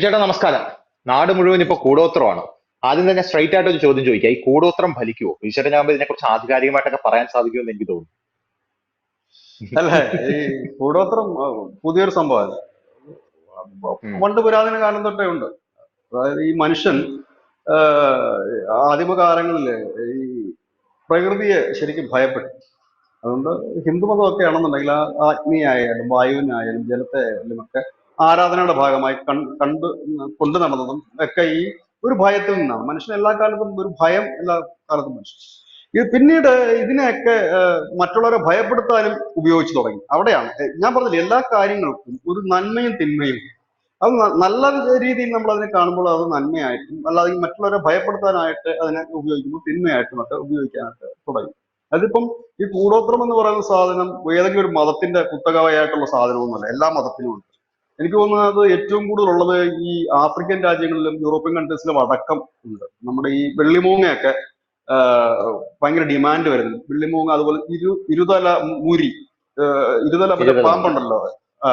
ചേട്ടാ നമസ്കാരം. നാട് മുഴുവൻ ഇപ്പൊ കൂടോത്രമാണ്. ആദ്യം തന്നെ സ്ട്രൈറ്റ് ആയിട്ട് ഒരു ചോദ്യം ചോദിക്കാം, ഈ കൂടോത്രം ഫലിക്കുവോ? ചേട്ടൻ ഞാൻ ഇതിനെ കുറിച്ച് ആധികാരികമായിട്ടൊക്കെ പറയാൻ സാധിക്കുമെന്ന് എനിക്ക് തോന്നുന്നു. അല്ലേ? ഈ കൂടോത്രം പുതിയൊരു സംഭവമല്ല. ഉം. പണ്ട് പുരാതന കാലം തൊട്ടേ ഉണ്ട്. അതായത് ഈ മനുഷ്യൻ ആഹ്, ആദിമകാലങ്ങളില് ഈ പ്രകൃതിയെ ശരിക്കും ഭയപ്പെട്ടു. അതുകൊണ്ട് ഹിന്ദുമതമൊക്കെ ആണെന്നുണ്ടെങ്കിൽ ആ അഗ്നിയായാലും വായുവിനായാലും ജലത്തെ ആയാലും ഒക്കെ ആരാധനയുടെ ഭാഗമായി കണ്ട് കൊണ്ടു നടന്നതും ഒക്കെ ഈ ഒരു ഭയത്തിൽ നിന്നാണ്. മനുഷ്യൻ എല്ലാ കാലത്തും ഒരു ഭയം, എല്ലാ കാലത്തും മനുഷ്യൻ ഇത് പിന്നീട് ഇതിനെയൊക്കെ മറ്റുള്ളവരെ ഭയപ്പെടുത്താനും ഉപയോഗിച്ചു തുടങ്ങി. അവിടെയാണ് ഞാൻ പറഞ്ഞില്ല, എല്ലാ കാര്യങ്ങൾക്കും ഒരു നന്മയും തിന്മയും. അത് നല്ല രീതിയിൽ നമ്മൾ അതിനെ കാണുമ്പോൾ അത് നന്മയായിട്ടും, അല്ലാതെ ഈ മറ്റുള്ളവരെ ഭയപ്പെടുത്താനായിട്ട് അതിനെ ഉപയോഗിക്കുമ്പോൾ തിന്മയായിട്ടും ഒക്കെ ഉപയോഗിക്കാനായിട്ട് തുടങ്ങി. അതിപ്പം ഈ കൂടോത്രം എന്ന് പറയുന്ന സാധനം ഏതെങ്കിലും ഒരു മതത്തിന്റെ കുത്തകയായിട്ടുള്ള സാധനമൊന്നുമല്ല, എല്ലാ മതത്തിലും ഉണ്ട്. എനിക്ക് തോന്നുന്നത് ഏറ്റവും കൂടുതൽ ഉള്ളത് ഈ ആഫ്രിക്കൻ രാജ്യങ്ങളിലും യൂറോപ്യൻ കൺട്രീസിലും അടക്കം ഉണ്ട്. നമ്മുടെ ഈ വെള്ളിമൂങ്ങയൊക്കെ ഭയങ്കര ഡിമാൻഡ് വരുന്നു. വെള്ളിമൂങ്ങ, അതുപോലെ ഇരുതല മുരി, ഇരുതല മറ്റേ ഇരുതല മുടി, പാമ്പുണ്ടല്ലോ. ആ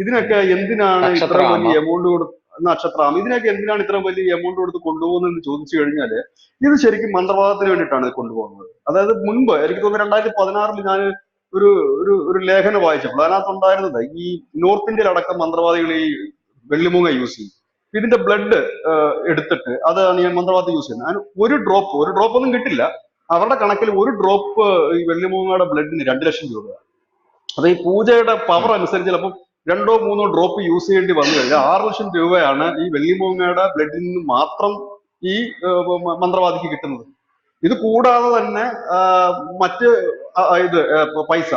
ഇതിനൊക്കെ എന്തിനാണ് ഇത്ര നക്ഷത്രാമ. വലിയ എമൗണ്ട് കൊടുത്ത്, നക്ഷത്രം, ഇതിനൊക്കെ എന്തിനാണ് ഇത്ര വലിയ എമൗണ്ട് കൊടുത്ത് കൊണ്ടുപോകുന്നതെന്ന് ചോദിച്ചു കഴിഞ്ഞാല് ഇത് ശരിക്കും മന്ത്രവാദത്തിന് വേണ്ടിയിട്ടാണ് ഇത് കൊണ്ടുപോകുന്നത്. അതായത് മുൻപ് എനിക്ക് തോന്നുന്നു 2016 ഞാൻ ഒരു ഒരു ഒരു ലേഖനം വായിച്ചപ്പോൾ അതിനകത്തുണ്ടായിരുന്നത് ഈ നോർത്ത് ഇന്ത്യയിൽ അടക്കം മന്ത്രവാദികൾ ഈ വെള്ളിമൂങ്ങ യൂസ് ചെയ്യും. ഇതിന്റെ ബ്ലഡ് എടുത്തിട്ട് അതാണ് ഞാൻ മന്ത്രവാദത്തിൽ യൂസ് ചെയ്യുന്നത്. അതിന് ഒരു ഡ്രോപ്പ് ഒന്നും കിട്ടില്ല. അവരുടെ കണക്കിൽ ഒരു ഡ്രോപ്പ് ഈ വെള്ളിമൂങ്ങയുടെ ബ്ലഡിന് 2 ലക്ഷം രൂപ. അത് ഈ പൂജയുടെ പവർ ഉം. അനുസരിച്ച് ചിലപ്പം 2 3 ഡ്രോപ്പ് യൂസ് ചെയ്യേണ്ടി വന്നു കഴിഞ്ഞാൽ 6 ലക്ഷം രൂപയാണ് ഈ വെള്ളിമൂങ്ങയുടെ ബ്ലഡിൽ നിന്ന് മാത്രം ഈ മന്ത്രവാദിക്ക് കിട്ടുന്നത്. ഇത് കൂടാതെ തന്നെ മറ്റ് ഇത് പൈസ.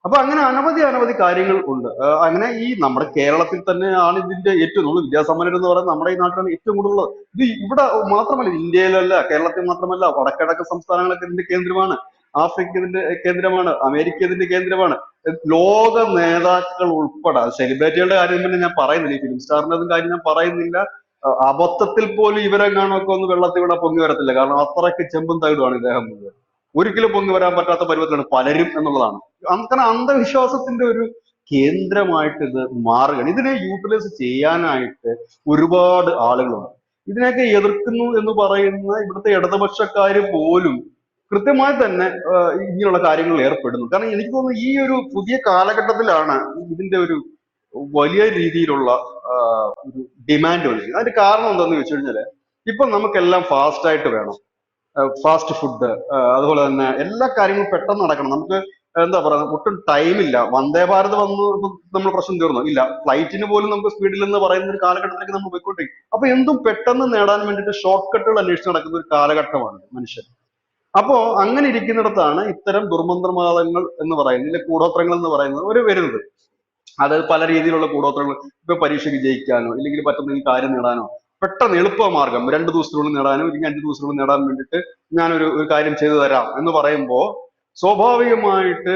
അപ്പൊ അങ്ങനെ അനവധി അനവധി കാര്യങ്ങൾ ഉണ്ട്. അങ്ങനെ ഈ നമ്മുടെ കേരളത്തിൽ തന്നെയാണ് ഇതിന്റെ ഏറ്റവും, നമ്മൾ വിദ്യാസമ്പന്നർ എന്ന് പറയുന്നത് നമ്മുടെ ഈ നാട്ടിലാണ് ഏറ്റവും കൂടുതൽ. ഇത് ഇവിടെ മാത്രമല്ല, ഇന്ത്യയിലല്ല, കേരളത്തിൽ മാത്രമല്ല, വടക്കിഴക്ക് സംസ്ഥാനങ്ങളൊക്കെ ഇതിന്റെ കേന്ദ്രമാണ്. ആഫ്രിക്ക ഇതിന്റെ കേന്ദ്രമാണ്. അമേരിക്ക ഇതിന്റെ കേന്ദ്രമാണ്. ലോക നേതാക്കൾ ഉൾപ്പെടെ, സെലിബ്രിറ്റികളുടെ കാര്യം തന്നെ ഞാൻ പറയുന്നില്ല, ഈ ഫിലിം സ്റ്റാറിന്റെ കാര്യം ഞാൻ പറയുന്നില്ല. അബദ്ധത്തിൽ പോലും ഇവരെങ്ങാനൊക്കെ ഒന്ന് വെള്ളത്തിൽ കൂടെ പൊങ്ങി വരത്തില്ല. കാരണം അത്രയ്ക്ക് ചെമ്പും തകിടുമാണ് ഇദ്ദേഹം മുഴുവൻ. ഒരിക്കലും പൊങ്ങി വരാൻ പറ്റാത്ത പരുവത്തിലാണ് പലരും എന്നുള്ളതാണ്. കാരണം അന്ധവിശ്വാസത്തിന്റെ ഒരു കേന്ദ്രമായിട്ട് ഇത് മാറുകയാണ്. ഇതിനെ യൂട്ടിലൈസ് ചെയ്യാനായിട്ട് ഒരുപാട് ആളുകളുണ്ട്. ഇതിനെയൊക്കെ എതിർക്കുന്നു എന്ന് പറയുന്ന ഇവിടുത്തെ ഇടതുപക്ഷക്കാര് പോലും കൃത്യമായി തന്നെ ഇങ്ങനെയുള്ള കാര്യങ്ങളിൽ ഏർപ്പെടുന്നു. കാരണം എനിക്ക് തോന്നുന്നു ഈ ഒരു പുതിയ കാലഘട്ടത്തിലാണ് ഇതിന്റെ ഒരു വലിയ രീതിയിലുള്ള ഒരു ഡിമാൻഡ് വന്നത്. അതിന്റെ കാരണം എന്താണെന്ന് വെച്ച് കഴിഞ്ഞാല് ഇപ്പൊ നമുക്കെല്ലാം ഫാസ്റ്റ് ആയിട്ട് വേണം. ഫാസ്റ്റ് ഫുഡ്, അതുപോലെ തന്നെ എല്ലാ കാര്യങ്ങളും പെട്ടെന്ന് നടക്കണം. നമുക്ക് എന്താ പറയുക, ഒട്ടും ടൈമില്ല. വന്ദേ ഭാരത് വന്ന് നമ്മൾ പ്രശ്നം തീർന്നു ഇല്ല, ഫ്ലൈറ്റിന് പോലും നമുക്ക് സ്പീഡിൽ എന്ന് പറയുന്ന ഒരു കാലഘട്ടത്തിലേക്ക് നമ്മൾ പോയിക്കൊണ്ടിരിക്കും. അപ്പൊ എന്തും പെട്ടെന്ന് നേടാൻ വേണ്ടിയിട്ട് ഷോർട്ട് കട്ടുകൾ അന്വേഷിച്ച് നടക്കുന്ന ഒരു കാലഘട്ടമാണ് മനുഷ്യൻ. അപ്പോ അങ്ങനെ ഇരിക്കുന്നിടത്താണ് ഇത്തരം ദുർമന്ത്രവാദങ്ങൾ എന്ന് പറയുന്നത്, ഇല്ല കൂടോത്രങ്ങൾ എന്ന് പറയുന്നത് ഒരു വരുന്നത്. അതായത് പല രീതിയിലുള്ള കൂടോത്രങ്ങൾ. ഇപ്പൊ പരീക്ഷയ്ക്ക് ജയിക്കാനോ ഇല്ലെങ്കിൽ മറ്റൊന്നും കാര്യം നേടാനോ പെട്ടെന്ന് എളുപ്പ മാർഗം 2 ദിവസത്തിനുള്ളിൽ നേടാനോ ഇല്ലെങ്കിൽ 5 ദിവസത്തിനുള്ളിൽ നേടാൻ വേണ്ടിയിട്ട് ഞാനൊരു കാര്യം ചെയ്തു തരാം എന്ന് പറയുമ്പോ സ്വാഭാവികമായിട്ട്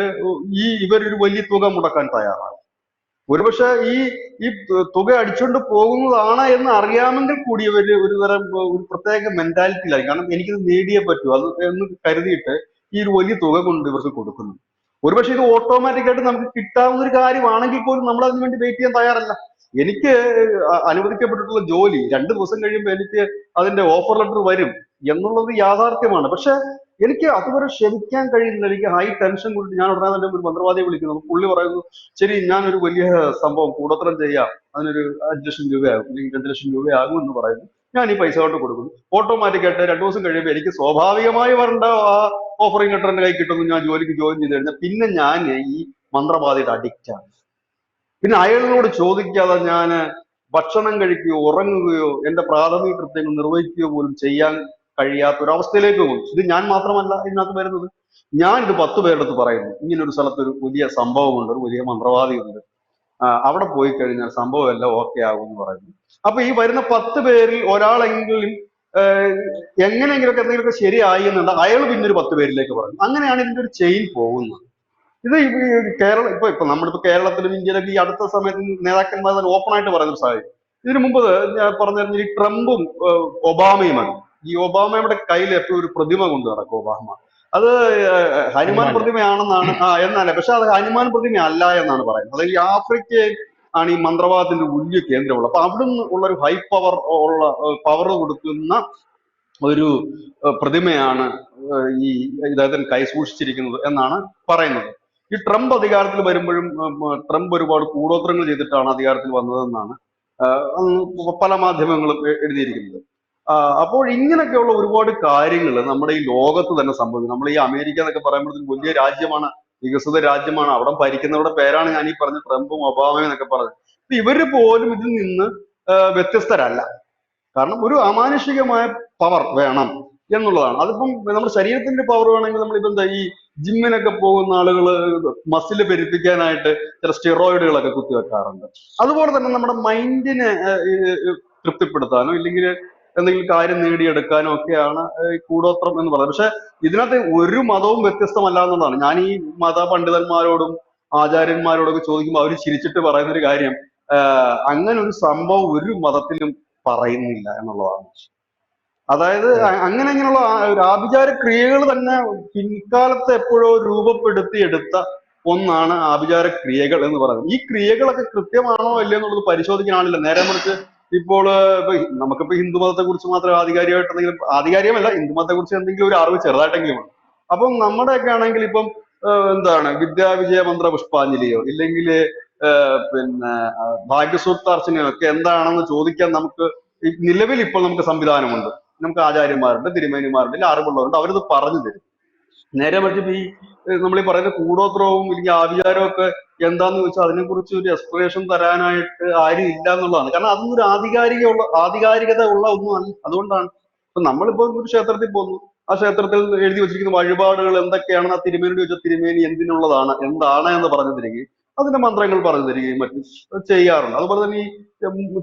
ഇവരൊരു വലിയ തുക മുടക്കാൻ തയ്യാറാണ്. ഒരുപക്ഷെ ഈ തുക അടിച്ചുകൊണ്ട് പോകുന്നതാണ് എന്ന് അറിയാമെങ്കിൽ കൂടി ഇവര് ഒരു തരം ഒരു പ്രത്യേക മെന്റാലിറ്റിയിലായി. കാരണം എനിക്കിത് നേടിയേ പറ്റൂ അത് എന്ന് കരുതിയിട്ട് ഈ ഒരു വലിയ തുക കൊണ്ട് ഇവർക്ക് കൊടുക്കുന്നു. ഒരുപക്ഷെ ഇത് ഓട്ടോമാറ്റിക് ആയിട്ട് നമുക്ക് കിട്ടാവുന്ന ഒരു കാര്യമാണെങ്കിൽ പോലും നമ്മൾ അതിന് വേണ്ടി വെയിറ്റ് ചെയ്യാൻ തയ്യാറല്ല. എനിക്ക് അനുവദിക്കപ്പെട്ടിട്ടുള്ള ജോലി 2 ദിവസം കഴിയുമ്പോൾ എനിക്ക് അതിന്റെ ഓഫർ ലെറ്റർ വരും എന്നുള്ളത് യാഥാർത്ഥ്യമാണ്. പക്ഷെ എനിക്ക് അതുവരെ ക്ഷമിക്കാൻ കഴിയുന്നില്ല. എനിക്ക് ഹൈ ടെൻഷൻ കൊണ്ട് ഞാൻ ഉടനെ തന്നെ ഒരു മന്ത്രവാദിയെ വിളിക്കുന്നു. പുള്ളി പറയുന്നു, ശരി ഞാനൊരു വലിയ സംഭവം കൂടോത്രം ചെയ്യാം, അതിനൊരു 5 ലക്ഷം രൂപയാകും അല്ലെങ്കിൽ 2 ലക്ഷം രൂപയാകും എന്ന് പറയുന്നു. ഞാൻ ഈ പൈസ കൊണ്ട് കൊടുക്കുന്നു. ഓട്ടോമാറ്റിക് ആയിട്ട് 2 ദിവസം കഴിയുമ്പോൾ എനിക്ക് സ്വാഭാവികമായി വരേണ്ട ആ ഓഫറിംഗ് ലെറ്റർ എന്റെ കൈ കിട്ടുന്നു. ഞാൻ ജോലിക്ക് ജോയിൻ ചെയ്ത് കഴിഞ്ഞാൽ പിന്നെ ഞാൻ ഈ മന്ത്രവാദിയുടെ അഡിക്റ്റ് ആണ്. പിന്നെ അയാളോട് ചോദിക്കാതെ ഞാൻ ഭക്ഷണം കഴിക്കുകയോ ഉറങ്ങുകയോ എന്റെ പ്രാഥമിക കൃത്യങ്ങൾ നിർവഹിക്കുകയോ പോലും ചെയ്യാൻ കഴിയാത്ത ഒരു അവസ്ഥയിലേക്ക് പോകും. ഇത് ഞാൻ മാത്രമല്ല ഇതിനകത്ത് വരുന്നത്. ഞാൻ ഇത് 10 പേരുടെ അടുത്ത് പറയുന്നു, ഇങ്ങനെ ഒരു സ്ഥലത്ത് ഒരു വലിയ സംഭവമുണ്ട്, ഒരു വലിയ മന്ത്രവാദിയുണ്ട്, അവിടെ പോയി കഴിഞ്ഞാൽ സംഭവം എല്ലാം ഓക്കെ ആകും എന്ന് പറയുന്നു. അപ്പൊ ഈ വരുന്ന 10 പേരിൽ ഒരാളെങ്കിലും എങ്ങനെയെങ്കിലുമൊക്കെ എന്തെങ്കിലുമൊക്കെ ശരിയായി എന്നുണ്ട്, അയാൾ പിന്നെ ഒരു 10 പേരിലേക്ക് പറയും. അങ്ങനെയാണ് ഇതിന്റെ ഒരു ചെയിൻ പോകുന്നത്. ഇത് കേരളം ഇപ്പൊ നമ്മളിപ്പോ കേരളത്തിലും ഇന്ത്യയിലൊക്കെ ഈ അടുത്ത സമയത്ത് നേതാക്കന്മാർ തന്നെ ഓപ്പൺ ആയിട്ട് പറയുന്ന ഒരു സാഹചര്യം. ഇതിനു മുമ്പ് ഞാൻ പറഞ്ഞിരുന്ന ഈ ട്രംപും ഒബാമയുമാണ്. ഈ ഒബാമയുടെ കയ്യിൽ എപ്പോഴും ഒരു പ്രതിമ കൊണ്ട് നടക്കും ഒബാമ. അത് ഹനുമാൻ ഹനുമാന്റെ. പ്രതിമയാണെന്നാണ്. എന്നല്ല, പക്ഷെ അത് ഹനുമാൻ പ്രതിമ അല്ല എന്നാണ് പറയുന്നത്. അതായത് ഈ ആഫ്രിക്കയിൽ ആണ് ഈ മന്ത്രവാദത്തിന്റെ വലിയ കേന്ദ്രമുള്ളത്. അപ്പൊ അവിടുന്ന് ഉള്ള ഒരു ഹൈ പവർ ഉള്ള പവർ കൊടുക്കുന്ന ഒരു പ്രതിമയാണ് ഈ ഇദ്ദേഹത്തിന് കൈ സൂക്ഷിച്ചിരിക്കുന്നത് എന്നാണ് പറയുന്നത്. ഈ ട്രംപ് അധികാരത്തിൽ വരുമ്പോഴും ട്രംപ് ഒരുപാട് കൂടോത്രങ്ങൾ ചെയ്തിട്ടാണ് അധികാരത്തിൽ വന്നതെന്നാണ് പല മാധ്യമങ്ങളും എഴുതിയിരിക്കുന്നത്. അപ്പോൾ ഇങ്ങനെയൊക്കെയുള്ള ഒരുപാട് കാര്യങ്ങൾ നമ്മുടെ ഈ ലോകത്ത് തന്നെ സംഭവിക്കും. നമ്മൾ ഈ അമേരിക്ക എന്നൊക്കെ പറയുമ്പോഴത്തേക്കും വലിയ രാജ്യമാണ്, വികസിത രാജ്യമാണ്, അവിടെ ഭരിക്കുന്നവരുടെ പേരാണ് ഞാൻ ഈ പറഞ്ഞ ട്രംപും ഒബാമയും എന്നൊക്കെ പറഞ്ഞത്. ഇവര് പോലും ഇതിൽ നിന്ന് വ്യത്യസ്തരല്ല. കാരണം ഒരു അമാനുഷികമായ പവർ വേണം എന്നുള്ളതാണ്. അതിപ്പം നമ്മുടെ ശരീരത്തിന്റെ പവർ വേണമെങ്കിൽ നമ്മളിപ്പോ എന്താ ഈ ജിമ്മിനൊക്കെ പോകുന്ന ആളുകൾ മസിൽ പെരുപ്പിക്കാനായിട്ട് ചില സ്റ്റിറോയിഡുകളൊക്കെ കുത്തിവെക്കാറുണ്ട്. അതുപോലെ തന്നെ നമ്മുടെ മൈൻഡിനെ തൃപ്തിപ്പെടുത്താനോ ഇല്ലെങ്കിൽ എന്തെങ്കിലും കാര്യം നേടിയെടുക്കാനോ ഒക്കെയാണ് ഈ കൂടോത്രം എന്ന് പറയുന്നത്. പക്ഷെ ഇതിനകത്ത് ഒരു മതവും വ്യത്യസ്തമല്ല എന്നുള്ളതാണ്. ഞാൻ ഈ മത പണ്ഡിതന്മാരോടും ആചാര്യന്മാരോടൊക്കെ ചോദിക്കുമ്പോൾ അവർ ചിരിച്ചിട്ട് പറയുന്ന ഒരു കാര്യം, അങ്ങനെ ഒരു സംഭവം ഒരു മതത്തിലും പറയുന്നില്ല എന്നുള്ളതാണ്. അതായത് അങ്ങനെ ഇങ്ങനെയുള്ള ഒരു ആഭിചാര ക്രിയകൾ തന്നെ പിൻകാലത്ത് എപ്പോഴോ രൂപപ്പെടുത്തിയെടുത്ത ഒന്നാണ് ആഭിചാര ക്രിയകൾ എന്ന് പറയുന്നത്. ഈ ക്രിയകളൊക്കെ കൃത്യമാണോ അല്ലയോ എന്നുള്ളത് പരിശോധിക്കാനാണില്ല. നേരെ മറിച്ച് ഇപ്പോൾ നമുക്കിപ്പോ ഹിന്ദുമതത്തെ കുറിച്ച് മാത്രം ആധികാരികമായിട്ട് എന്തെങ്കിലും, ആധികാരികമല്ല, ഹിന്ദുമതത്തെ കുറിച്ച് എന്തെങ്കിലും ഒരു അറിവ് ചെറുതായിട്ടെങ്കിലും ഉണ്ട്. അപ്പം നമ്മുടെയൊക്കെ ആണെങ്കിൽ ഇപ്പം എന്താണ് വിദ്യാവിജയ മന്ത്ര പുഷ്പാഞ്ജലിയോ ഇല്ലെങ്കിൽ പിന്നെ ഭാഗ്യസൂക്താർച്ചനയോ ഒക്കെ എന്താണെന്ന് ചോദിക്കാൻ നമുക്ക് നിലവിൽ ഇപ്പോൾ നമുക്ക് സംവിധാനമുണ്ട്. നമുക്ക് ആചാര്യന്മാരുണ്ട്, തിരുമേനിമാരുണ്ട്, ഇല്ല അറിവുള്ളവരുണ്ട്, അവരിത് പറഞ്ഞു തരും. നേരെ മറിച്ച് ഈ നമ്മൾ ഈ പറയുന്ന കൂടോത്രവും ഇല്ലെങ്കിൽ ആഭിചാരവും ഒക്കെ എന്താന്ന് വെച്ചാൽ അതിനെക്കുറിച്ച് ഒരു എക്സ്പ്ലനേഷൻ തരാനായിട്ട് ആരും ഇല്ല എന്നുള്ളതാണ്. കാരണം അതൊന്നും ഒരു ആധികാരികത ഉള്ള ഒന്നും അല്ല. അതുകൊണ്ടാണ് ഇപ്പൊ നമ്മളിപ്പോ ഒരു ക്ഷേത്രത്തിൽ പോകുന്നു, ആ ക്ഷേത്രത്തിൽ എഴുതി വെച്ചിരിക്കുന്ന വഴിപാടുകൾ എന്തൊക്കെയാണെന്ന് ആ തിരുമേനിയോട് ചോദിച്ചാൽ തിരുമേനി എന്തിനുള്ളതാണ് എന്താണ് എന്ന് പറഞ്ഞു തരികയും അതിന്റെ മന്ത്രങ്ങൾ പറഞ്ഞു തരികയും മറ്റും ചെയ്യാറുണ്ട്. അതുപോലെ തന്നെ ഈ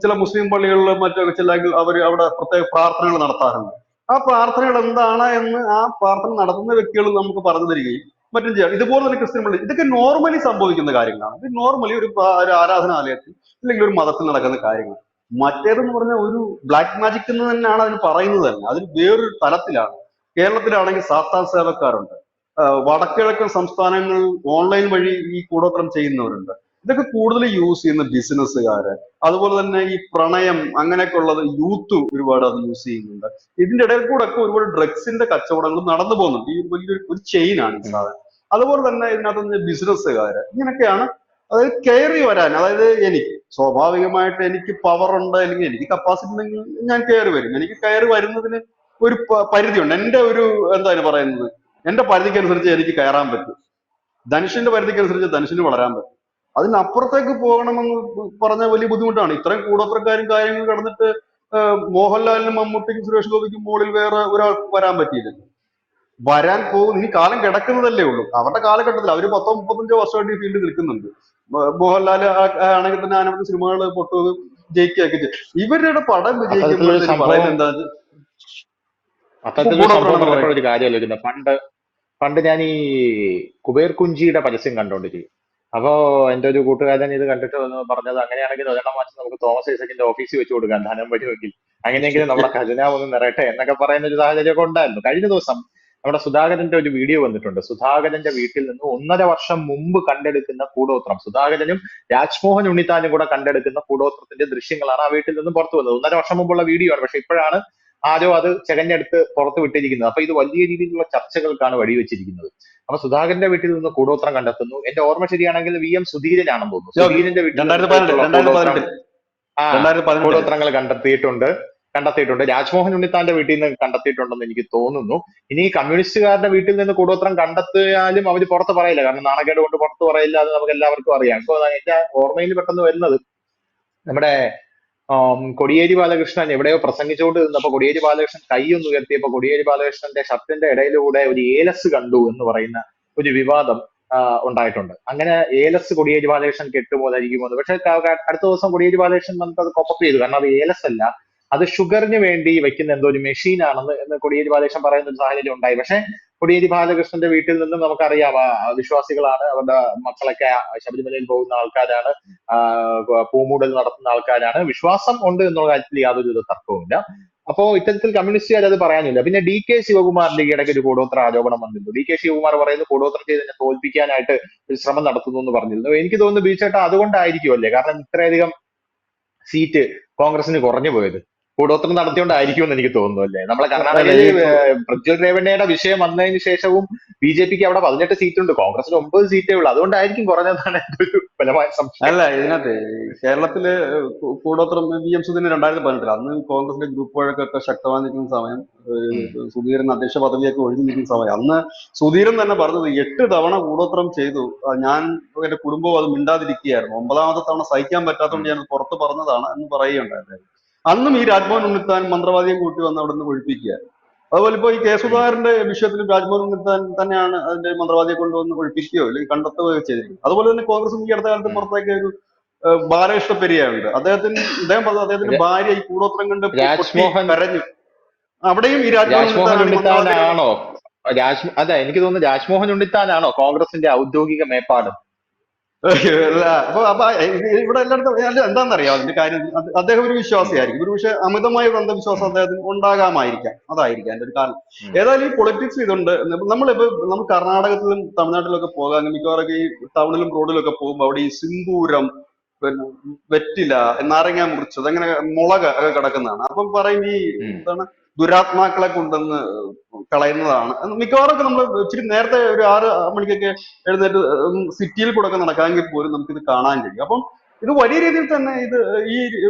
ചില മുസ്ലിം പള്ളികളിൽ മറ്റൊക്കെ ചെല്ലെങ്കിൽ അവർ അവിടെ പ്രത്യേക പ്രാർത്ഥനകൾ നടത്താറുണ്ട്. ആ പ്രാർത്ഥനകൾ എന്താണ് എന്ന് ആ പ്രാർത്ഥന നടത്തുന്ന വ്യക്തികൾ നമുക്ക് പറഞ്ഞു തരികയും മറ്റും ചെയ്യാം. ഇതുപോലെ തന്നെ ക്രിസ്ത്യൻ പള്ളി, ഇതൊക്കെ നോർമലി സംഭവിക്കുന്ന കാര്യങ്ങളാണ്. ഇത് നോർമലി ഒരു ആരാധനാലയത്തിൽ അല്ലെങ്കിൽ ഒരു മതത്തിൽ നടക്കുന്ന കാര്യങ്ങൾ. മറ്റേതെന്ന് പറഞ്ഞാൽ ഒരു ബ്ലാക്ക് മാജിക് എന്ന് തന്നെയാണ് അതിന് പറയുന്നത് തന്നെ. അതിന് വേറൊരു തലത്തിലാണ്. കേരളത്തിലാണെങ്കിൽ സാത്താൻ സേവക്കാരുണ്ട്, വടക്കിഴക്കൻ സംസ്ഥാനങ്ങളിൽ ഓൺലൈൻ വഴി ഈ കൂടോത്രം ചെയ്യുന്നവരുണ്ട്. ഇതൊക്കെ കൂടുതൽ യൂസ് ചെയ്യുന്ന ബിസിനസ്സുകാര്, അതുപോലെ തന്നെ ഈ പ്രണയം അങ്ങനെയൊക്കെ ഉള്ളത് യൂത്ത് ഒരുപാട് അത് യൂസ് ചെയ്യുന്നുണ്ട്. ഇതിന്റെ ഇടയിൽ കൂടെ ഒക്കെ ഒരുപാട് ഡ്രഗ്സിന്റെ കച്ചവടങ്ങൾ നടന്നു പോകുന്നുണ്ട്. ഈ വലിയൊരു ചെയിനാണ് ഈ സാധനം. അതുപോലെ തന്നെ ഇതിനകത്ത് ബിസിനസ്സുകാര് ഇങ്ങനെയൊക്കെയാണ്. അതായത് കയറി വരാൻ, അതായത് എനിക്ക് സ്വാഭാവികമായിട്ട് എനിക്ക് പവർ ഉണ്ട് അല്ലെങ്കിൽ എനിക്ക് കപ്പാസിറ്റി ഉണ്ടെങ്കിൽ ഞാൻ കയറി വരും. എനിക്ക് കയറി വരുന്നതിന് ഒരു പരിധിയുണ്ട്. എന്റെ ഒരു എന്താണ് പറയുന്നത്, എന്റെ പരിധിക്കനുസരിച്ച് എനിക്ക് കയറാൻ പറ്റും. ധനുഷിന്റെ പരിധിക്കനുസരിച്ച് ധനുഷിന് വളരാൻ പറ്റും. അതിനപ്പുറത്തേക്ക് പോകണമെന്ന് പറഞ്ഞാൽ വലിയ ബുദ്ധിമുട്ടാണ്. ഇത്രയും കൂടോത്രക്കാരും കാര്യങ്ങളും കടന്നിട്ട് മോഹൻലാലിനും മമ്മൂട്ടിക്കും സുരേഷ് ഗോപിക്കും മുകളിൽ വേറെ ഒരാൾക്ക് വരാൻ പറ്റിയില്ല. വരാൻ പോകും, ഇനി കാലം കിടക്കുന്നതല്ലേ ഉള്ളൂ. അവരുടെ കാലഘട്ടത്തിൽ അവർ 10-35 വർഷമായിട്ട് ഈ ഫീൽഡിൽ നിൽക്കുന്നുണ്ട്. മോഹൻലാൽ ആണെങ്കിൽ തന്നെ അനവധി സിനിമകൾ പൊട്ടു ജയിക്കുകയൊക്കെ ചെയ്യും. ഇവരുടെ പടം വിജയിക്കുമ്പോഴത്തേക്ക് പറയുന്നത് എന്താ, ഒരു കാര്യം ആലോചിക്കുന്നത്, പണ്ട് ഞാൻ ഈ കുബേർ കുഞ്ചിയുടെ പരസ്യം കണ്ടോണ്ടിരിക്കും. അപ്പോ എന്റെ ഒരു കൂട്ടുകാരൻ ഇത് കണ്ടിട്ട് പറഞ്ഞത്, അങ്ങനെയാണെങ്കിൽ ഒരെണ്ണം വാങ്ങിച്ച് നമുക്ക് തോമസ് ഐസക്കിന്റെ ഓഫീസിൽ വെച്ച് കൊടുക്കാം, ധനം വരുമെങ്കിൽ, അങ്ങനെയെങ്കിലും നമ്മുടെ ഖജനാവ് ഒന്ന് നിറയട്ടെ എന്നൊക്കെ പറയുന്ന ഒരു സാഹചര്യമൊക്കെ ഉണ്ടായിരുന്നു. കഴിഞ്ഞ ദിവസം നമ്മുടെ സുധാകരന്റെ ഒരു വീഡിയോ വന്നിട്ടുണ്ട്. സുധാകരന്റെ വീട്ടിൽ നിന്ന് 1.5 വർഷം മുമ്പ് കണ്ടെടുക്കുന്ന കൂടോത്രം, സുധാകരനും രാജ്മോഹൻ ഉണ്ണിത്താനും കൂടെ കണ്ടെടുക്കുന്ന കൂടോത്രത്തിന്റെ ദൃശ്യങ്ങളാണ് ആ വീട്ടിൽ നിന്ന് പുറത്തു വന്നത്. 1.5 വർഷം മുമ്പുള്ള വീഡിയോ ആണ്. പക്ഷെ ഇപ്പോഴാണ് ആരോ അത് ചെകഞ്ഞെടുത്ത് പുറത്ത് വിട്ടിരിക്കുന്നത്. അപ്പൊ ഇത് വലിയ രീതിയിലുള്ള ചർച്ചകൾക്കാണ് വഴിവെച്ചിരിക്കുന്നത്. അപ്പൊ സുധാകരന്റെ വീട്ടിൽ നിന്ന് കൂടോത്രം കണ്ടെത്തുന്നു. എന്റെ ഓർമ്മ ശരിയാണെങ്കിൽ VM സുധീരനാണെന്ന് തോന്നുന്നു. സുധീരന്റെ വീട്ടിൽ കൂടോത്രങ്ങൾ കണ്ടെത്തിയിട്ടുണ്ട്. രാജ്മോഹൻ ഉണ്ണിത്താന്റെ വീട്ടിൽ നിന്ന് കണ്ടെത്തിയിട്ടുണ്ടെന്ന് എനിക്ക് തോന്നുന്നു. ഇനി കമ്മ്യൂണിസ്റ്റുകാരുടെ വീട്ടിൽ നിന്ന് കൂടോത്രം കണ്ടെത്തിയാലും അവർ പുറത്ത് പറയില്ല, കാരണം നാണക്കേട് കൊണ്ട് പുറത്ത് പറയില്ല, അത് നമുക്ക് എല്ലാവർക്കും അറിയാം. ഇപ്പൊ എന്റെ ഓർമ്മയിൽ പെട്ടെന്ന് വരുന്നത്, നമ്മുടെ കോടിയേരി ബാലകൃഷ്ണൻ എവിടെയോ പ്രസംഗിച്ചുകൊണ്ട് നിന്നപ്പോ കോടിയേരി ബാലകൃഷ്ണൻ കൈയൊന്ന് ഉയർത്തിയപ്പോ കോടിയേരി ബാലകൃഷ്ണന്റെ ഷർട്ടിന്റെ ഇടയിലൂടെ ഒരു ഏലസ് കണ്ടു എന്ന് പറയുന്ന ഒരു വിവാദം ഉണ്ടായിട്ടുണ്ട്. അങ്ങനെ ഏലസ് കോടിയേരി ബാലകൃഷ്ണൻ കെട്ടുപോലായിരിക്കുമോ. പക്ഷെ അടുത്ത ദിവസം കോടിയേരി ബാലകൃഷ്ണൻ വന്നിട്ട് അത് കോപ്പപ്പ് ചെയ്തു. കാരണം അത് ഏലസ് അല്ല, അത് ഷുഗറിന് വേണ്ടി വെക്കുന്ന എന്തോ ഒരു മെഷീൻ ആണെന്ന് എന്ന് കോടിയേരി ബാലകൃഷ്ണൻ പറയുന്ന ഒരു സാഹചര്യം ഉണ്ടായി. പക്ഷെ കോടിയേരി ബാലകൃഷ്ണന്റെ വീട്ടിൽ നിന്നും നമുക്കറിയാം, വിശ്വാസികളാണ്, അവരുടെ മക്കളൊക്കെ ശബരിമലയിൽ പോകുന്ന ആൾക്കാരാണ്, പൂമൂടൽ നടത്തുന്ന ആൾക്കാരാണ്, വിശ്വാസം ഉണ്ട് എന്നുള്ള കാര്യത്തിൽ യാതൊരു തർക്കവുമില്ല. അപ്പോ ഇത്തരത്തിൽ കമ്മ്യൂണിസ്റ്റുകാർ അത് പറയാനില്ല. പിന്നെ ഡി കെ ശിവകുമാറിന്റെ ഈ ഇടയ്ക്ക് ഒരു കൂടോത്ര ആരോപണം വന്നിരുന്നു. ഡി കെ ശിവകുമാർ പറയുന്നു കൂടോത്രം ചെയ്ത് തന്നെ തോൽപ്പിക്കാനായിട്ട് ഒരു ശ്രമം നടത്തുന്നു എന്ന് പറഞ്ഞിരുന്നു. എനിക്ക് തോന്നുന്നു ബിജുചേട്ടാ അതുകൊണ്ടായിരിക്കുമല്ലേ, കാരണം ഇത്രയധികം സീറ്റ് കോൺഗ്രസിന് കുറഞ്ഞു പോയത് കൂടോത്രം നടത്തിയോണ്ടായിരിക്കുമെന്ന് എനിക്ക് തോന്നുന്നു അല്ലേ. നമ്മളെ അല്ല കർണാടകയിൽ ഈ പ്രജ്വൽ രേവണ്ണയുടെ വിഷയം വന്നതിന് ശേഷവും ബി ജെ പിക്ക് അവിടെ 18 സീറ്റ് ഉണ്ട്, കോൺഗ്രസിന് 9 സീറ്റേ ഉള്ളൂ. അതുകൊണ്ടായിരിക്കും കുറഞ്ഞതാണ് എന്റെ ഒരു ബലമായ സംശയം. അല്ല ഇതിനകത്ത് കേരളത്തില് കൂടോത്രം വി എം സുധീരൻ 2018 അന്ന് കോൺഗ്രസിന്റെ ഗ്രൂപ്പ് വഴക്കൊക്കെ ശക്തമായി നിൽക്കുന്ന സമയം, ഉം. സുധീരൻ അധ്യക്ഷ പദവിയൊക്കെ ഒഴിഞ്ഞു നിൽക്കുന്ന സമയം, അന്ന് സുധീരൻ തന്നെ പറഞ്ഞത് 8 തവണ കൂടോത്രം ചെയ്തു, ഞാൻ എന്റെ കുടുംബവും അത് മിണ്ടാതിരിക്കുകയായിരുന്നു, 9ാമത്തെ തവണ സഹിക്കാൻ ഉം. പറ്റാത്തതുകൊണ്ട് ഞാൻ പുറത്ത് പറഞ്ഞതാണ് എന്ന് പറയുകയുണ്ടായത്. അന്നും ഈ രാജ്മോഹൻ ഉണ്ണിത്താൻ മന്ത്രവാദിയെ കൂട്ടി വന്ന് അവിടെ നിന്ന് ഒഴിപ്പിക്കുക. അതുപോലെ ഇപ്പൊ ഈ കെ ഉം. സുധാകരന്റെ വിഷയത്തിലും രാജ്മോഹൻ ഉണ്ണിത്താൻ തന്നെയാണ് അതിന്റെ മന്ത്രവാദിയെ കൊണ്ടുവന്ന് ഒഴിപ്പിക്കുകയോ അല്ലെങ്കിൽ കണ്ടെത്തുകയോ ചെയ്തിരിക്കുന്നത്. അതുപോലെ തന്നെ കോൺഗ്രസും ഈ അടുത്ത കാലത്ത് പുറത്തേക്ക് ഒരു ബാലകൃഷ്ണ പെരിയുണ്ട്. അദ്ദേഹം പറഞ്ഞത് അദ്ദേഹത്തിന്റെ രാ- ഭാര്യ ഈ കൂടോത്രം കണ്ട് പൊട്ടി രാജ്മോഹൻ കരഞ്ഞു. അവിടെയും ഈ രാജ്മോഹൻ രാജ്മോഹൻ ഉണ്ണിത്താനാണ് ഈ മന്ത്രവാദിയെ. ഉണ്ണിത്താനാണോ അതെ, എനിക്ക് തോന്നുന്നു രാജ്മോഹൻ ഉണ്ണിത്താനാണോ കോൺഗ്രസിന്റെ ഔദ്യോഗിക മേപ്പാട്? അല്ല അപ്പൊ അപ്പൊ ഇവിടെ എല്ലായിടത്തും അല്ല എന്താണെന്നറിയാം അതിന്റെ കാര്യം. അദ്ദേഹം ഒരു വിശ്വാസിയായിരിക്കും, ഒരു പക്ഷെ അമിതമായ ഒരു അന്ധവിശ്വാസം ഉം. അദ്ദേഹത്തിന് ഉണ്ടാകാമായിരിക്കാം, അതായിരിക്കാം എന്റെ ഒരു കാരണം. ഉം. ഏതായാലും ഈ പൊളിറ്റിക്സ് ഇതുണ്ട്. നമ്മൾ കർണാടകത്തിലും തമിഴ്നാട്ടിലൊക്കെ പോകാൻ മിക്കവാറൊക്കെ ഈ ടൗണിലും റോഡിലും ഒക്കെ പോകുമ്പോൾ അവിടെ ഈ സിന്ദൂരം, പിന്നെ വെറ്റില, നാരങ്ങ മുറിച്ചത്, അങ്ങനെ മുളക് ഒക്കെ കിടക്കുന്നതാണ്. അപ്പം പറയും ഈ ഉം. എന്താണ് ദുരാത്മാക്കളെ കൊണ്ടുവന്ന് കളയുന്നതാണ്. മിക്കവാറൊക്കെ നമ്മൾ ഇച്ചിരി നേരത്തെ ഒരു 6 മണിക്കൊക്കെ എഴുന്നേറ്റ് സിറ്റിയിൽ കൂടെ ഒക്കെ നടക്കാമെങ്കിൽ പോലും നമുക്കിത് കാണാൻ കഴിയും. അപ്പം ഇത് വലിയ രീതിയിൽ തന്നെ ഇത് ഈ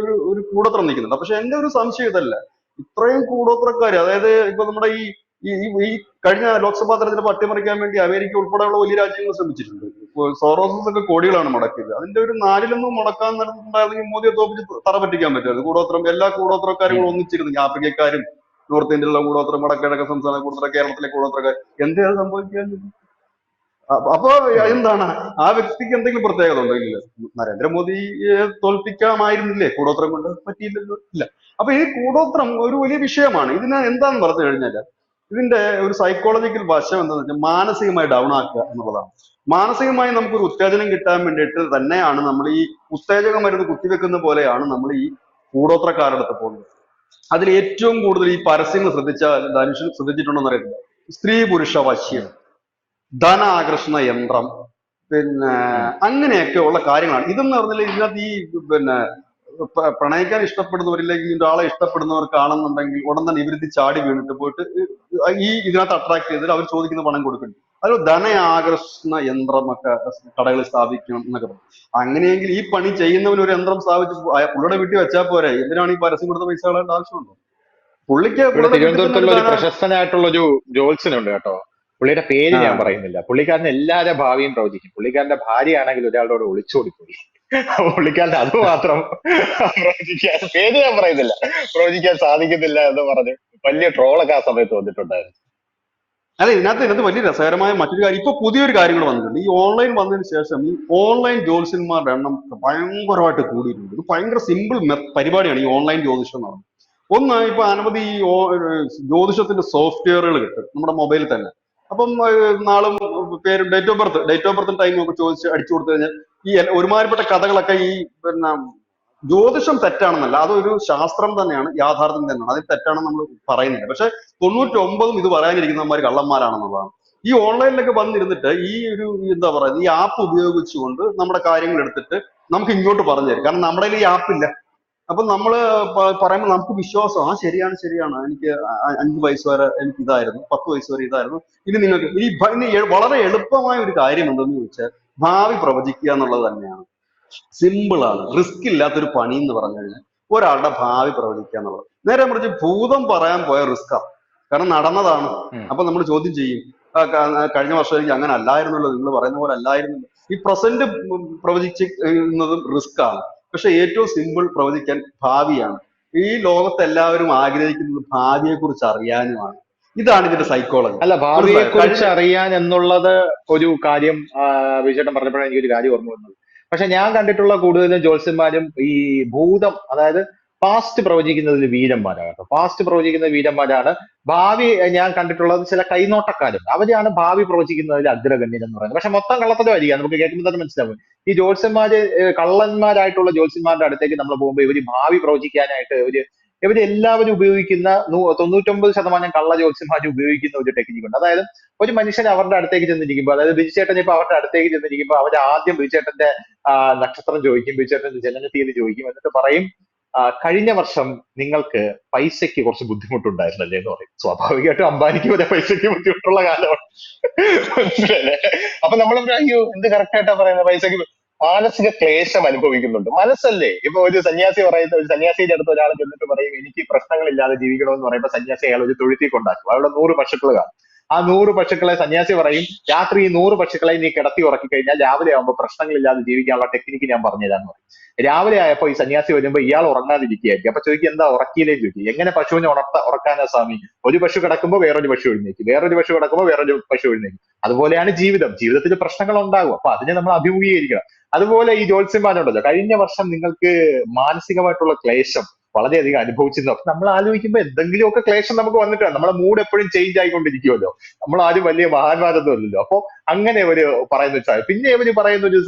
ഒരു കൂടോത്രം നിൽക്കുന്നുണ്ട്. പക്ഷെ എന്റെ ഒരു സംശയം ഇതല്ല, ഇത്രയും കൂടോത്രക്കാര്, അതായത് ഇപ്പൊ നമ്മുടെ ഈ ഈ ഈ കഴിഞ്ഞ ലോക്സഭാ തെരഞ്ഞെടുപ്പ് അട്ടിമറിക്കാൻ വേണ്ടി അമേരിക്ക ഉൾപ്പെടെയുള്ള വലിയ രാജ്യങ്ങൾ ശ്രമിച്ചിട്ടുണ്ട്. ഇപ്പൊ സോറോസസ് ഒക്കെ കോടികളാണ് മുടക്കിയത്. അതിന്റെ ഒരു 4-1 മുടക്കാൻ നടന്നിട്ടുണ്ടായിരുന്നെങ്കിൽ മോദിയെ തോപ്പിച്ച് തറ പറ്റിക്കാൻ പറ്റുമായിരുന്നു. കൂടോത്രം എല്ലാ കൂടോത്രക്കാരും ഉം. കൂടെ ഒന്നിച്ചിരുന്നു, ഈ ആഫ്രിക്കക്കാരും നോർത്ത് ഇന്ത്യയിലുള്ള കൂടോത്രം, വടക്കിഴക്കൻ സംസ്ഥാന കൂടോത്രം, കേരളത്തിലെ കൂടോത്രക്കാർ, എന്തേ അത് സംഭവിക്കാൻ. അപ്പൊ ഉം. എന്താണ് ആ വ്യക്തിക്ക് എന്തെങ്കിലും പ്രത്യേകത ഉണ്ടോ? ഇല്ല. നരേന്ദ്രമോദിയെ തോൽപ്പിക്കാമായിരുന്നില്ലേ കൂടോത്രം കൊണ്ട്? പറ്റിയില്ലല്ലോ, ഇല്ല. അപ്പൊ ഈ കൂടോത്രം ഒരു വലിയ വിഷയമാണ്. ഇതിന് എന്താന്ന് പറഞ്ഞു കഴിഞ്ഞാൽ ഇതിന്റെ ഒരു സൈക്കോളജിക്കൽ വശം എന്താണെന്ന് വെച്ചാൽ മാനസികമായി ഡൗൺ ആക്കുക എന്നുള്ളതാണ്. മാനസികമായി നമുക്കൊരു ഉത്തേജനം കിട്ടാൻ വേണ്ടിയിട്ട് തന്നെയാണ് നമ്മൾ ഈ ഉത്തേജക മരുന്ന് കുത്തിവെക്കുന്ന പോലെയാണ് നമ്മൾ ഈ കൂടോത്രക്കാരുടെ അടുത്ത് പോകുന്നത്. അതിൽ ഏറ്റവും കൂടുതൽ ഈ പരസ്യങ്ങൾ ശ്രദ്ധിച്ചാൽ ധനുഷ് ശ്രദ്ധിച്ചിട്ടുണ്ടോന്ന് അറിയത്തില്ല. സ്ത്രീ പുരുഷ വശ്യം, ഉം. ധന ആകർഷണ യന്ത്രം, പിന്നെ ഉം. അങ്ങനെയൊക്കെ ഉള്ള കാര്യങ്ങളാണ് ഇതെന്ന് പറഞ്ഞാൽ. ഇതിനകത്ത് ഈ പിന്നെ പ്രണയിക്കാൻ ഇഷ്ടപ്പെടുന്നവരില്ലെങ്കിൽ ഒരാളെ ഇഷ്ടപ്പെടുന്നവർക്കാണെന്നുണ്ടെങ്കിൽ ഉടൻ തന്നെ ഇവരിത് ചാടി വീണിട്ട് പോയിട്ട് ഈ ഇതിനകത്ത് അട്രാക്ട് ചെയ്തിട്ട് അവർ ചോദിക്കുന്ന പണം കൊടുക്കണം. അത് ധന ആകർഷണ യന്ത്രമൊക്കെ കടകളിൽ സ്ഥാപിക്കണം എന്നൊക്കെ പറയും. അങ്ങനെയെങ്കിൽ ഈ പണി ചെയ്യുന്നവന് ഒരു യന്ത്രം സ്ഥാപിച്ച് പുള്ളിയുടെ വീട്ടിൽ വെച്ചാൽ പോരെ, എന്തിനാണ് ഈ പരസ്യം കൊടുത്ത പൈസ കളയേണ്ട ആവശ്യമുണ്ടോ? ഇവിടെ പുള്ളിയുടെ വീട്ടിൽ തന്നെ ഒരു തിരുവനന്തപുരത്തുള്ള ഒരു ധന. പ്രശസ്തനായിട്ടുള്ള ഒരു ജോത്സ്യനുണ്ട് കേട്ടോ. പുള്ളിയുടെ പേര് ആ ഞാൻ പറയുന്നില്ല. പുള്ളിക്കാരൻ എല്ലാവരുടെ ഭാവിയും പ്രവചിക്കും. പുള്ളിക്കാരന്റെ ഭാര്യയാണെങ്കിൽ ഒരാളോട് ഒളിച്ചോടിപ്പോയി. അപ്പൊ പുള്ളിക്കാരൻ അത് മാത്രം പ്രവചിക്കാൻ, പേര് ഞാൻ പറയുന്നില്ല, പ്രവചിക്കാൻ സാധിക്കുന്നില്ല എന്ന് പറഞ്ഞ് വലിയ ട്രോളൊക്കെ ആ സമയത്ത് വന്നിട്ടുണ്ടായിരുന്നു. അല്ല ഇതിനകത്ത് വലിയ രസകരമായ മറ്റൊരു കാര്യം, ഇപ്പൊ പുതിയൊരു കാര്യം കൂടെ വന്നിട്ടുണ്ട്. ഈ ഓൺലൈൻ വന്നതിന് ശേഷം ഈ ഓൺലൈൻ ജ്യോത്സ്യന്മാരുടെ എണ്ണം ഭയങ്കരമായിട്ട് കൂടിയിട്ടുണ്ട്. ഇത് ഭയങ്കര സിമ്പിൾ പരിപാടിയാണ് ഈ ഓൺലൈൻ ജ്യോതിഷം എന്ന് പറയുന്നത്. ഒന്ന്, ഇപ്പൊ അനവധി ഈ ജ്യോതിഷത്തിന്റെ സോഫ്റ്റ്വെയറുകൾ കിട്ടും നമ്മുടെ മൊബൈലിൽ തന്നെ. അപ്പം നാളും പേരും ഡേറ്റ് ഓഫ് ബർത്തും ടൈമും ഒക്കെ ചോദിച്ച് അടിച്ചു കൊടുത്തു കഴിഞ്ഞാൽ ഈ ഒരുമാതിരിപ്പെട്ട കഥകളൊക്കെ ഈ പിന്നെ ജ്യോതിഷം തെറ്റാണെന്നല്ല, അതൊരു ശാസ്ത്രം തന്നെയാണ്, യാഥാർത്ഥ്യം തന്നെയാണ്, അതിൽ തെറ്റാണെന്ന് നമ്മൾ പറയുന്നില്ല. പക്ഷെ 99 ഇത് പറയാനിരിക്കുന്നവന്മാർ കള്ളന്മാരാണെന്നുള്ളതാണ്. ഈ ഓൺലൈനിലൊക്കെ വന്നിരുന്നിട്ട് ഈ ഒരു എന്താ പറയുക, ഈ ആപ്പ് ഉപയോഗിച്ചുകൊണ്ട് നമ്മുടെ കാര്യങ്ങൾ എടുത്തിട്ട് നമുക്ക് ഇങ്ങോട്ട് പറഞ്ഞു തരും. കാരണം നമ്മുടെ കയ്യിൽ ഈ ആപ്പ് ഇല്ല. അപ്പൊ നമ്മള് പറയുമ്പോൾ നമുക്ക് വിശ്വാസം, ആ ശരിയാണ് ശരിയാണ്, എനിക്ക് 5 വയസ്സ് വരെ എനിക്ക് ഇതായിരുന്നു, 10 വയസ്സ് വരെ ഇതായിരുന്നു, ഇനി നിങ്ങൾക്ക് ഇനി വളരെ എളുപ്പമായ ഒരു കാര്യം എന്തെന്ന് ചോദിച്ചാൽ ഭാവി പ്രവചിക്കുക എന്നുള്ളത് തന്നെയാണ്. സിമ്പിൾ ആണ്, റിസ്ക് ഇല്ലാത്തൊരു പണി എന്ന് പറഞ്ഞു കഴിഞ്ഞാൽ ഒരാളുടെ ഭാവി പ്രവചിക്കുക എന്നുള്ളത്. നേരെ മറിച്ച് ഭൂതം പറയാൻ പോയ റിസ്ക്കാണ്, കാരണം നടന്നതാണ്. ഉം. അപ്പൊ നമ്മൾ ചോദ്യം ചെയ്യും, കഴിഞ്ഞ വർഷം എനിക്ക് അങ്ങനെ അല്ലായിരുന്നല്ലോ, നിങ്ങൾ പറയുന്ന പോലെ അല്ലായിരുന്നല്ലോ. ഈ പ്രസന്റ് പ്രവചിക്കുന്നതും റിസ്ക് ആണ്. പക്ഷെ ഏറ്റവും സിമ്പിൾ പ്രവചിക്കാൻ ഭാവിയാണ്. ഈ ലോകത്ത് എല്ലാവരും ആഗ്രഹിക്കുന്നത് ഭാവിയെ കുറിച്ച് അറിയാനുമാണ്. ഇതാണ് ഇതിന്റെ സൈക്കോളജി. അല്ല, ഭാവിയെ മനസ്സിലായോ? കുറിച്ച് അറിയാൻ എന്നുള്ളത് ഒരു കാര്യം വിജയേട്ടൻ പറഞ്ഞപ്പോഴാണ് എനിക്കൊരു കാര്യം ഓർമ്മ വന്നത്. പക്ഷെ ഞാൻ കണ്ടിട്ടുള്ള കൂടുതലും ജ്യോത്സ്യന്മാരും ഈ ഭൂതം, അതായത് പാസ്റ്റ് പ്രവചിക്കുന്നതിൽ വീരന്മാരാണ് കേട്ടോ. പാസ്റ്റ് പ്രവചിക്കുന്ന വീരന്മാരാണ്. ഭാവി ഞാൻ കണ്ടിട്ടുള്ളത് ചില കൈനോട്ടക്കാരും, അവരാണ് ഭാവി പ്രവചിക്കുന്നതിൽ അഗ്രഗണ്യൻ എന്ന് പറയുന്നത്. പക്ഷെ മൊത്തം കള്ളത്തരമായിരിക്കാം, നമുക്ക് കേൾക്കുമ്പോൾ തന്നെ മനസ്സിലാവും. ഈ ജ്യോത്സ്യന്മാര് കള്ളന്മാരായിട്ടുള്ള ജ്യോത്സ്യന്മാരുടെ അടുത്തേക്ക് നമ്മൾ പോകുമ്പോൾ ഇവര് ഭാവി പ്രവചിക്കാനായിട്ട് ഇവര് ഇവര് എല്ലാവരും ഉപയോഗിക്കുന്ന 99% കള്ള ജ്യോത്സ്യന്മാർ ഉപയോഗിക്കുന്ന ഒരു ടെക്നിക്ക് ഉണ്ട്. അതായത് ഒരു മനുഷ്യൻ അവരുടെ അടുത്തേക്ക് ചെന്നിരിക്കുമ്പോൾ, അതായത് ബിജുചേട്ടൻ ഇപ്പൊ അവരുടെ അടുത്തേക്ക് ചെന്നിരിക്കുമ്പോൾ അവർ ആദ്യം ബിജുചേട്ടന്റെ നക്ഷത്രം ചോദിക്കും, ബിജുചേട്ടന്റെ ജനന തീയതി ചോദിക്കും, എന്നിട്ട് പറയും കഴിഞ്ഞ വർഷം നിങ്ങൾക്ക് പൈസയ്ക്ക് കുറച്ച് ബുദ്ധിമുട്ടുണ്ടായിരുന്നല്ലേ എന്ന് പറയും. സ്വാഭാവികമായിട്ടും അംബാനിക്ക് വരെ പൈസയ്ക്ക് ബുദ്ധിമുട്ടുള്ള കാലമാണ്. മനസ്സിലല്ലേ? അപ്പൊ നമ്മൾ അയ്യോ എന്ത് കറക്റ്റ് ആയിട്ടാ പറയുന്നത്, പൈസയ്ക്ക് മാനസിക ക്ലേശം അനുഭവിക്കുന്നുണ്ട്. മനസ്സല്ലേ? ഇപ്പൊ ഒരു സന്യാസി പറയുന്ന, ഒരു സന്യാസിയുടെ അടുത്ത് ഒരാൾ ചെന്നിട്ട് പറയും എനിക്ക് പ്രശ്നങ്ങളില്ലാതെ ജീവിക്കണമെന്ന് പറയുമ്പോൾ സന്യാസി അയാൾ ഒരു തൊഴുത്തി കൊണ്ടാക്കും. അവിടെ 100 പശുക്കൾ കാണും. ആ 100 പശുക്കളെ സന്യാസി പറയും രാത്രി ഈ 100 പശുക്കളെ നീ കിടത്തി ഉറക്കി കഴിഞ്ഞാൽ രാവിലെ ആകുമ്പോൾ പ്രശ്നങ്ങളില്ലാതെ ജീവിക്കാനുള്ള ടെക്നിക്ക് ഞാൻ പറഞ്ഞുതരാന്ന് പറയും. രാവിലെ ആയപ്പോ ഈ സന്യാസി വരുമ്പോ ഇയാൾ ഉറങ്ങാതിരിക്കുകയായിരിക്കും. അപ്പൊ ചോദിക്കും എന്താ ഉറക്കിയില്ലേ ചോദിക്കും. എങ്ങനെ പശുവിനെ ഉറക്കാനാ സ്വാമി? ഒരു പശു കിടക്കുമ്പോൾ വേറൊരു പശു എഴുന്നേക്കും, വേറൊരു പശു കിടക്കുമ്പോൾ വേറൊരു പശു എഴുന്നേക്കും. അതുപോലെയാണ് ജീവിതം. ജീവിതത്തിൽ പ്രശ്നങ്ങൾ ഉണ്ടാകും. അപ്പൊ അതിനെ നമ്മൾ അഭിമുഖീകരിക്കണം. അതുപോലെ ഈ ജ്യോത്സ്യന്മാരുണ്ടല്ലോ, കഴിഞ്ഞ വർഷം നിങ്ങൾക്ക് മാനസികമായിട്ടുള്ള ക്ലേശം വളരെയധികം അനുഭവിച്ചിരുന്നു. അപ്പൊ നമ്മൾ ആലോചിക്കുമ്പോൾ എന്തെങ്കിലുമൊക്കെ ക്ലേശം നമുക്ക് വന്നിട്ടാണ്. നമ്മളെ മൂഡ് എപ്പോഴും ചേഞ്ച് ആയിക്കൊണ്ടിരിക്കുമല്ലോ. നമ്മൾ ആരും വലിയ മഹാന്മാരൊന്നും അല്ലല്ലോ. അപ്പൊ അങ്ങനെ ഒരു പറയുന്ന വെച്ചാൽ പിന്നെ ഇവര് പറയുന്ന ഒരു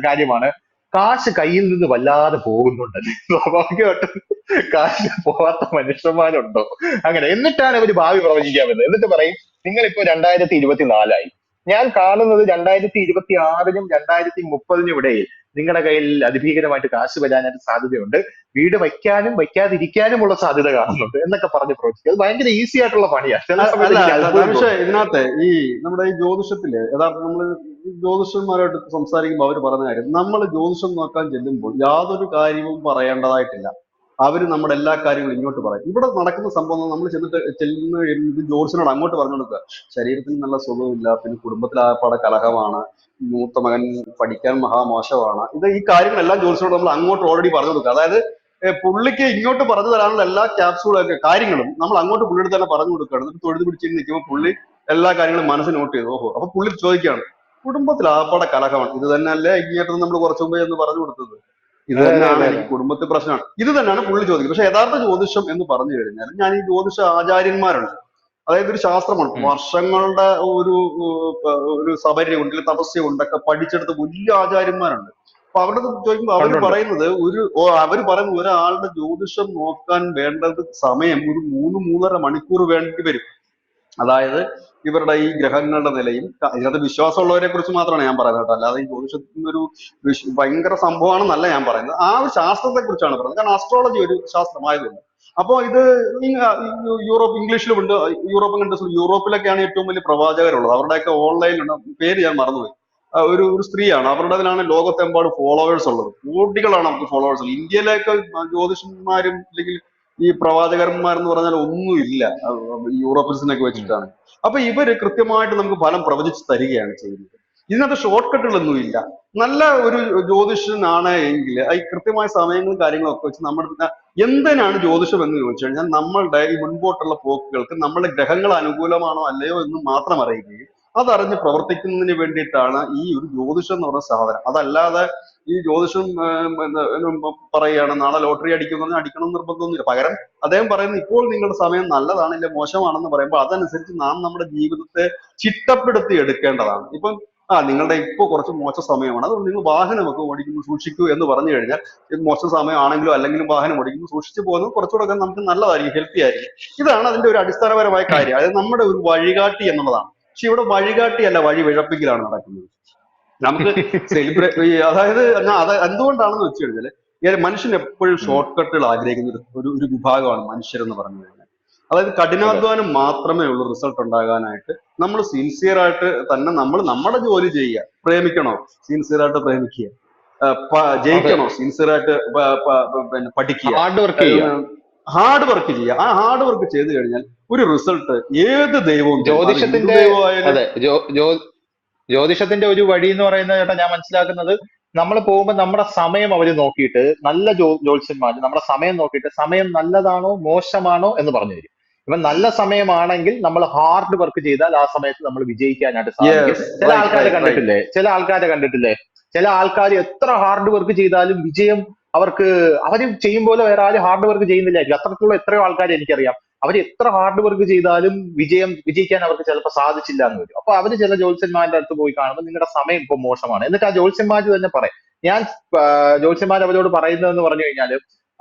കാര്യമാണ് കാശ് കയ്യിൽ നിന്ന് വല്ലാതെ പോകുന്നുണ്ടല്ലേ. സ്വാഭാവികമായിട്ടും കാശ് പോവാത്ത മനുഷ്യന്മാരുണ്ടോ? അങ്ങനെ എന്നിട്ടാണ് ഇവര് ഭാവി പ്രവചിക്കാൻ വരുന്നത്. എന്നിട്ട് പറയും നിങ്ങളിപ്പോ 2024 ഞാൻ കാണുന്നത് 2026-നും 2030-നും ഇടയിൽ നിങ്ങളുടെ കയ്യിൽ അതിഭീകരമായിട്ട് കാശ് വരാനായിട്ട് സാധ്യതയുണ്ട്, വീട് വയ്ക്കാനും വയ്ക്കാതിരിക്കാനുമുള്ള സാധ്യത കാണുന്നുണ്ട് എന്നൊക്കെ പറഞ്ഞ് പ്രവചിക്കുക. അത് ഭയങ്കര ഈസി ആയിട്ടുള്ള പണിയാണ്. ചില സമയത്ത് അല്ല എനിക്ക് അത്ഭുതം തോന്നും. ധനുഷ്, ഇതിനകത്ത് ഈ നമ്മുടെ ഈ ജ്യോതിഷത്തില് യഥാർത്ഥം നമ്മൾ ജ്യോതിഷന്മാരായിട്ട് സംസാരിക്കുമ്പോൾ അവർ പറഞ്ഞ കാര്യം, നമ്മൾ ജ്യോതിഷം നോക്കാൻ ചെല്ലുമ്പോൾ യാതൊരു കാര്യവും പറയേണ്ടതായിട്ടില്ല. അവര് നമ്മുടെ എല്ലാ കാര്യങ്ങളും ഇങ്ങോട്ട് പറയും. ഇവിടെ നടക്കുന്ന സംഭവം നമ്മൾ ചെല്ലുന്ന ഇത് ജ്യോത്സ്യനോട് അങ്ങോട്ട് പറഞ്ഞു കൊടുക്കുക, ശരീരത്തിന് നല്ല സുഖമില്ല, പിന്നെ കുടുംബത്തിലാകപ്പാടെ കലഹമാണ്, മൂത്ത മകൻ പഠിക്കാൻ മഹാമോശമാണ്, ഈ കാര്യങ്ങളെല്ലാം ജ്യോത്സ്യനോട് നമ്മൾ അങ്ങോട്ട് ഓൾറെഡി പറഞ്ഞു കൊടുക്കുക. അതായത് പുള്ളിക്ക് ഇങ്ങോട്ട് പറഞ്ഞു തരാനുള്ള എല്ലാ ക്യാപ്സൂളൊക്കെ കാര്യങ്ങളും നമ്മൾ അങ്ങോട്ട് പുള്ളിയുടെ തന്നെ പറഞ്ഞു കൊടുക്കുകയാണ്. എന്നിട്ട് തൊഴുത് പിടിച്ചിട്ട് നിൽക്കുമ്പോൾ പുള്ളി എല്ലാ കാര്യങ്ങളും മനസ്സിൽ നോട്ട് ചെയ്തു. ഓഹോ, അപ്പൊ പുള്ളി ചോദിക്കുകയാണ് കുടുംബത്തിൽ ആപ്പാടെ കലഹമാണ്, ഇത് തന്നെയല്ലേ ഇങ്ങോട്ട് നമ്മൾ കുറച്ചു മുമ്പേ എന്ന് പറഞ്ഞു കൊടുത്തത്, ഇത് അതെ അതെ തന്നെയാണ് അതെ അതെ. എനിക്ക് കുടുംബത്തിൽ പ്രശ്നമാണ്, ഇത് തന്നെയാണ് പുള്ളി ചോദിക്കുന്നത്. പക്ഷെ യഥാർത്ഥ ജ്യോതിഷം എന്ന് പറഞ്ഞു കഴിഞ്ഞാൽ, ഞാൻ ഈ ജ്യോതിഷ ആചാര്യന്മാരുണ്ട്, അതായത് ഒരു ശാസ്ത്രമാണ്, ഉം. വർഷങ്ങളുടെ ഒരു ഒരു സബര്യ കൊണ്ട് തപസ്യ കൊണ്ടൊക്കെ പഠിച്ചെടുത്ത വലിയ ആചാര്യന്മാരുണ്ട്. അപ്പൊ അവരുടെ അടുത്ത് ചോദിക്കുമ്പോൾ അവര് ഉണ്ടുണ്ട്. പറയുന്നത് അവര് പറയുന്നത് ഒരാളുടെ ജ്യോതിഷം നോക്കാൻ വേണ്ടത് സമയം ഒരു 3-3.5 മണിക്കൂർ വേണ്ടി വരും. അതായത് ഇവരുടെ ഈ ഗ്രഹങ്ങളുടെ നിലയും ഇതിനകത്ത് വിശ്വാസമുള്ളവരെ കുറിച്ച് മാത്രമാണ് ഞാൻ പറയുന്നത് കേട്ടോ, അല്ലാതെ ഈ ജ്യോതിഷത്തിന്റെ ഒരു ഭയങ്കര സംഭവമാണെന്നല്ല ഞാൻ പറയുന്നത്. ആ ഒരു ശാസ്ത്രത്തെ കുറിച്ചാണ് പറയുന്നത്. കാരണം ആസ്ട്രോളജി ഒരു ശാസ്ത്രമായതുകൊണ്ട്. അപ്പോ ഇത് യൂറോപ്പ് ഇംഗ്ലീഷിലുമുണ്ട്, യൂറോപ്യൻ കൺട്രീസിൽ, യൂറോപ്പിലൊക്കെയാണ് ഏറ്റവും വലിയ പ്രവാചകരുള്ളത്. അവരുടെയൊക്കെ ഓൺലൈനിലുണ്ട്, പേര് ഞാൻ മറന്നുപോയി. ഒരു സ്ത്രീയാണ്, അവരുടെ അതിലാണ് ലോകത്തെമ്പാട് ഫോളോവേഴ്സ് ഉള്ളത്, കോടികളാണ് നമുക്ക് ഫോളോവേഴ്സ് ഉള്ളത്. ഇന്ത്യയിലേക്ക് ജ്യോതിഷന്മാരും അല്ലെങ്കിൽ ഈ പ്രവാചകന്മാരെന്ന് പറഞ്ഞാൽ ഒന്നുമില്ല യൂറോപ്യൻസിനൊക്കെ വെച്ചിട്ടാണ്. അപ്പൊ ഇവര് കൃത്യമായിട്ട് നമുക്ക് ഫലം പ്രവചിച്ച് തരികയാണ് ചെയ്യുന്നത്. ഇതിനകത്ത് ഷോർട്ട് കട്ടുകളൊന്നുമില്ല. നല്ല ഒരു ജ്യോതിഷനാണ് എങ്കിൽ ഈ കൃത്യമായ സമയങ്ങളും കാര്യങ്ങളും ഒക്കെ വെച്ച് നമ്മുടെ എന്തിനാണ് ജ്യോതിഷം എന്ന് ചോദിച്ചു കഴിഞ്ഞാൽ, നമ്മളുടെ ഈ മുൻപോട്ടുള്ള പോക്കുകൾക്ക് നമ്മുടെ ഗ്രഹങ്ങൾ അനുകൂലമാണോ അല്ലയോ എന്ന് മാത്രം അറിയുകയും അതറിഞ്ഞ് പ്രവർത്തിക്കുന്നതിന് വേണ്ടിയിട്ടാണ് ഈ ഒരു ജ്യോതിഷം എന്ന് പറഞ്ഞ സാധനം. അതല്ലാതെ ഈ ജ്യോതിഷം പറയുകയാണ് നാളെ ലോട്ടറി അടിക്കുന്നു പറഞ്ഞാൽ അടിക്കണം എന്ന് നിർബന്ധമൊന്നുമില്ല. പകരം അദ്ദേഹം പറയുന്നത് ഇപ്പോൾ നിങ്ങളുടെ സമയം നല്ലതാണ് ഇല്ല മോശമാണെന്ന് പറയുമ്പോൾ അതനുസരിച്ച് നാം നമ്മുടെ ജീവിതത്തെ ചിട്ടപ്പെടുത്തി എടുക്കേണ്ടതാണ്. ഇപ്പം നിങ്ങളുടെ ഇപ്പോൾ കുറച്ച് മോശം സമയമാണ്, അതുകൊണ്ട് നിങ്ങൾ വാഹനമൊക്കെ ഓടിക്കുമ്പോൾ സൂക്ഷിക്കൂ എന്ന് പറഞ്ഞു കഴിഞ്ഞാൽ, ഇത് മോശം സമയമാണെങ്കിലോ അല്ലെങ്കിലും വാഹനം ഓടിക്കുമ്പോൾ സൂക്ഷിച്ചു പോകുന്നത് കുറച്ചുകൂടെ നമുക്ക് നല്ലതായിരിക്കും, ഹെൽത്തി ആയിരിക്കും. ഇതാണ് അതിന്റെ ഒരു അടിസ്ഥാനപരമായ കാര്യം. അതായത് നമ്മുടെ ഒരു വഴികാട്ടി എന്നുള്ളതാണ്. പക്ഷെ ഇവിടെ വഴികാട്ടിയല്ല, വഴി വിഴപ്പിക്കലാണ് നടക്കുന്നത്. നമുക്ക് അതായത് അത് എന്തുകൊണ്ടാണെന്ന് വെച്ച് കഴിഞ്ഞാൽ, മനുഷ്യൻ എപ്പോഴും ഉം. ഷോർട്ട് കട്ടുകൾ ആഗ്രഹിക്കുന്ന ഒരു വിഭാഗമാണ് മനുഷ്യരെന്ന് പറഞ്ഞു കഴിഞ്ഞാൽ. അതായത് അതെ. കഠിനാധ്വാനം മാത്രമേ ഉള്ളൂ റിസൾട്ട് ഉണ്ടാകാനായിട്ട്. നമ്മൾ സിൻസിയർ ആയിട്ട് തന്നെ നമ്മൾ നമ്മുടെ ജോലി ചെയ്യുക. പ്രേമിക്കണോ, സിൻസിയർ ആയിട്ട് പ്രേമിക്കുക. അതെ. ജയിക്കണോ, സിൻസിയർ ആയിട്ട് പിന്നെ പഠിക്കുക. ഹാർഡ് വർക്ക് ചെയ്യുക. ഹാർഡ് വർക്ക് ചെയ്യുക. ആ ഹാർഡ് വർക്ക് ചെയ്ത് കഴിഞ്ഞാൽ ഒരു റിസൾട്ട് ഏത് ദൈവവും തരും. അത് ഹിന്ദു ജ്യോതിഷത്തിന്റെ ദൈവമായാലും. അതെ ജ്യോതിഷത്തിന്റെ ഒരു വഴി എന്ന് പറയുന്നത് ചേട്ടാ ഞാൻ മനസ്സിലാക്കുന്നത്, നമ്മൾ പോകുമ്പോൾ നമ്മുടെ സമയം അവർ നോക്കിയിട്ട്, നല്ല ജ്യോത്സ്യന്മാർ നമ്മുടെ സമയം നോക്കിയിട്ട് സമയം നല്ലതാണോ മോശമാണോ എന്ന് പറഞ്ഞു തരും. ഇപ്പൊ നല്ല സമയമാണെങ്കിൽ നമ്മൾ ഹാർഡ് വർക്ക് ചെയ്താൽ ആ സമയത്ത് നമ്മൾ വിജയിക്കാനായിട്ട് സാധിക്കും. യെസ്, ചില റൈറ്റ് ആൾക്കാരെ റൈറ്റ് റൈറ്റ്. കണ്ടിട്ടില്ലേ, ചില ആൾക്കാർ എത്ര ഹാർഡ് വർക്ക് ചെയ്താലും വിജയം അവർക്ക്, അവര് ചെയ്യും പോലെ വേറെ ആരും ഹാർഡ് വർക്ക് ചെയ്യുന്നില്ലായിരിക്കും. അത്രയ്ക്കുള്ള എത്രയോ ആൾക്കാരെ എനിക്കറിയാം, അവർ എത്ര ഹാർഡ് വർക്ക് ചെയ്താലും വിജയിക്കാൻ അവർക്ക് ചിലപ്പോൾ സാധിച്ചില്ല എന്ന് വരും. അപ്പൊ അവര് ചില ജ്യോത്സ്യന്മാരുടെ അടുത്ത് പോയി കാണുമ്പോൾ നിങ്ങളുടെ സമയം ഇപ്പൊ മോശമാണ്, എന്നിട്ട് ആ ജ്യോത്സ്യന്മാർ തന്നെ പറയും. ഞാൻ ജ്യോത്സ്യന്മാർ അവരോട് പറയുന്നതെന്ന് പറഞ്ഞു കഴിഞ്ഞാൽ,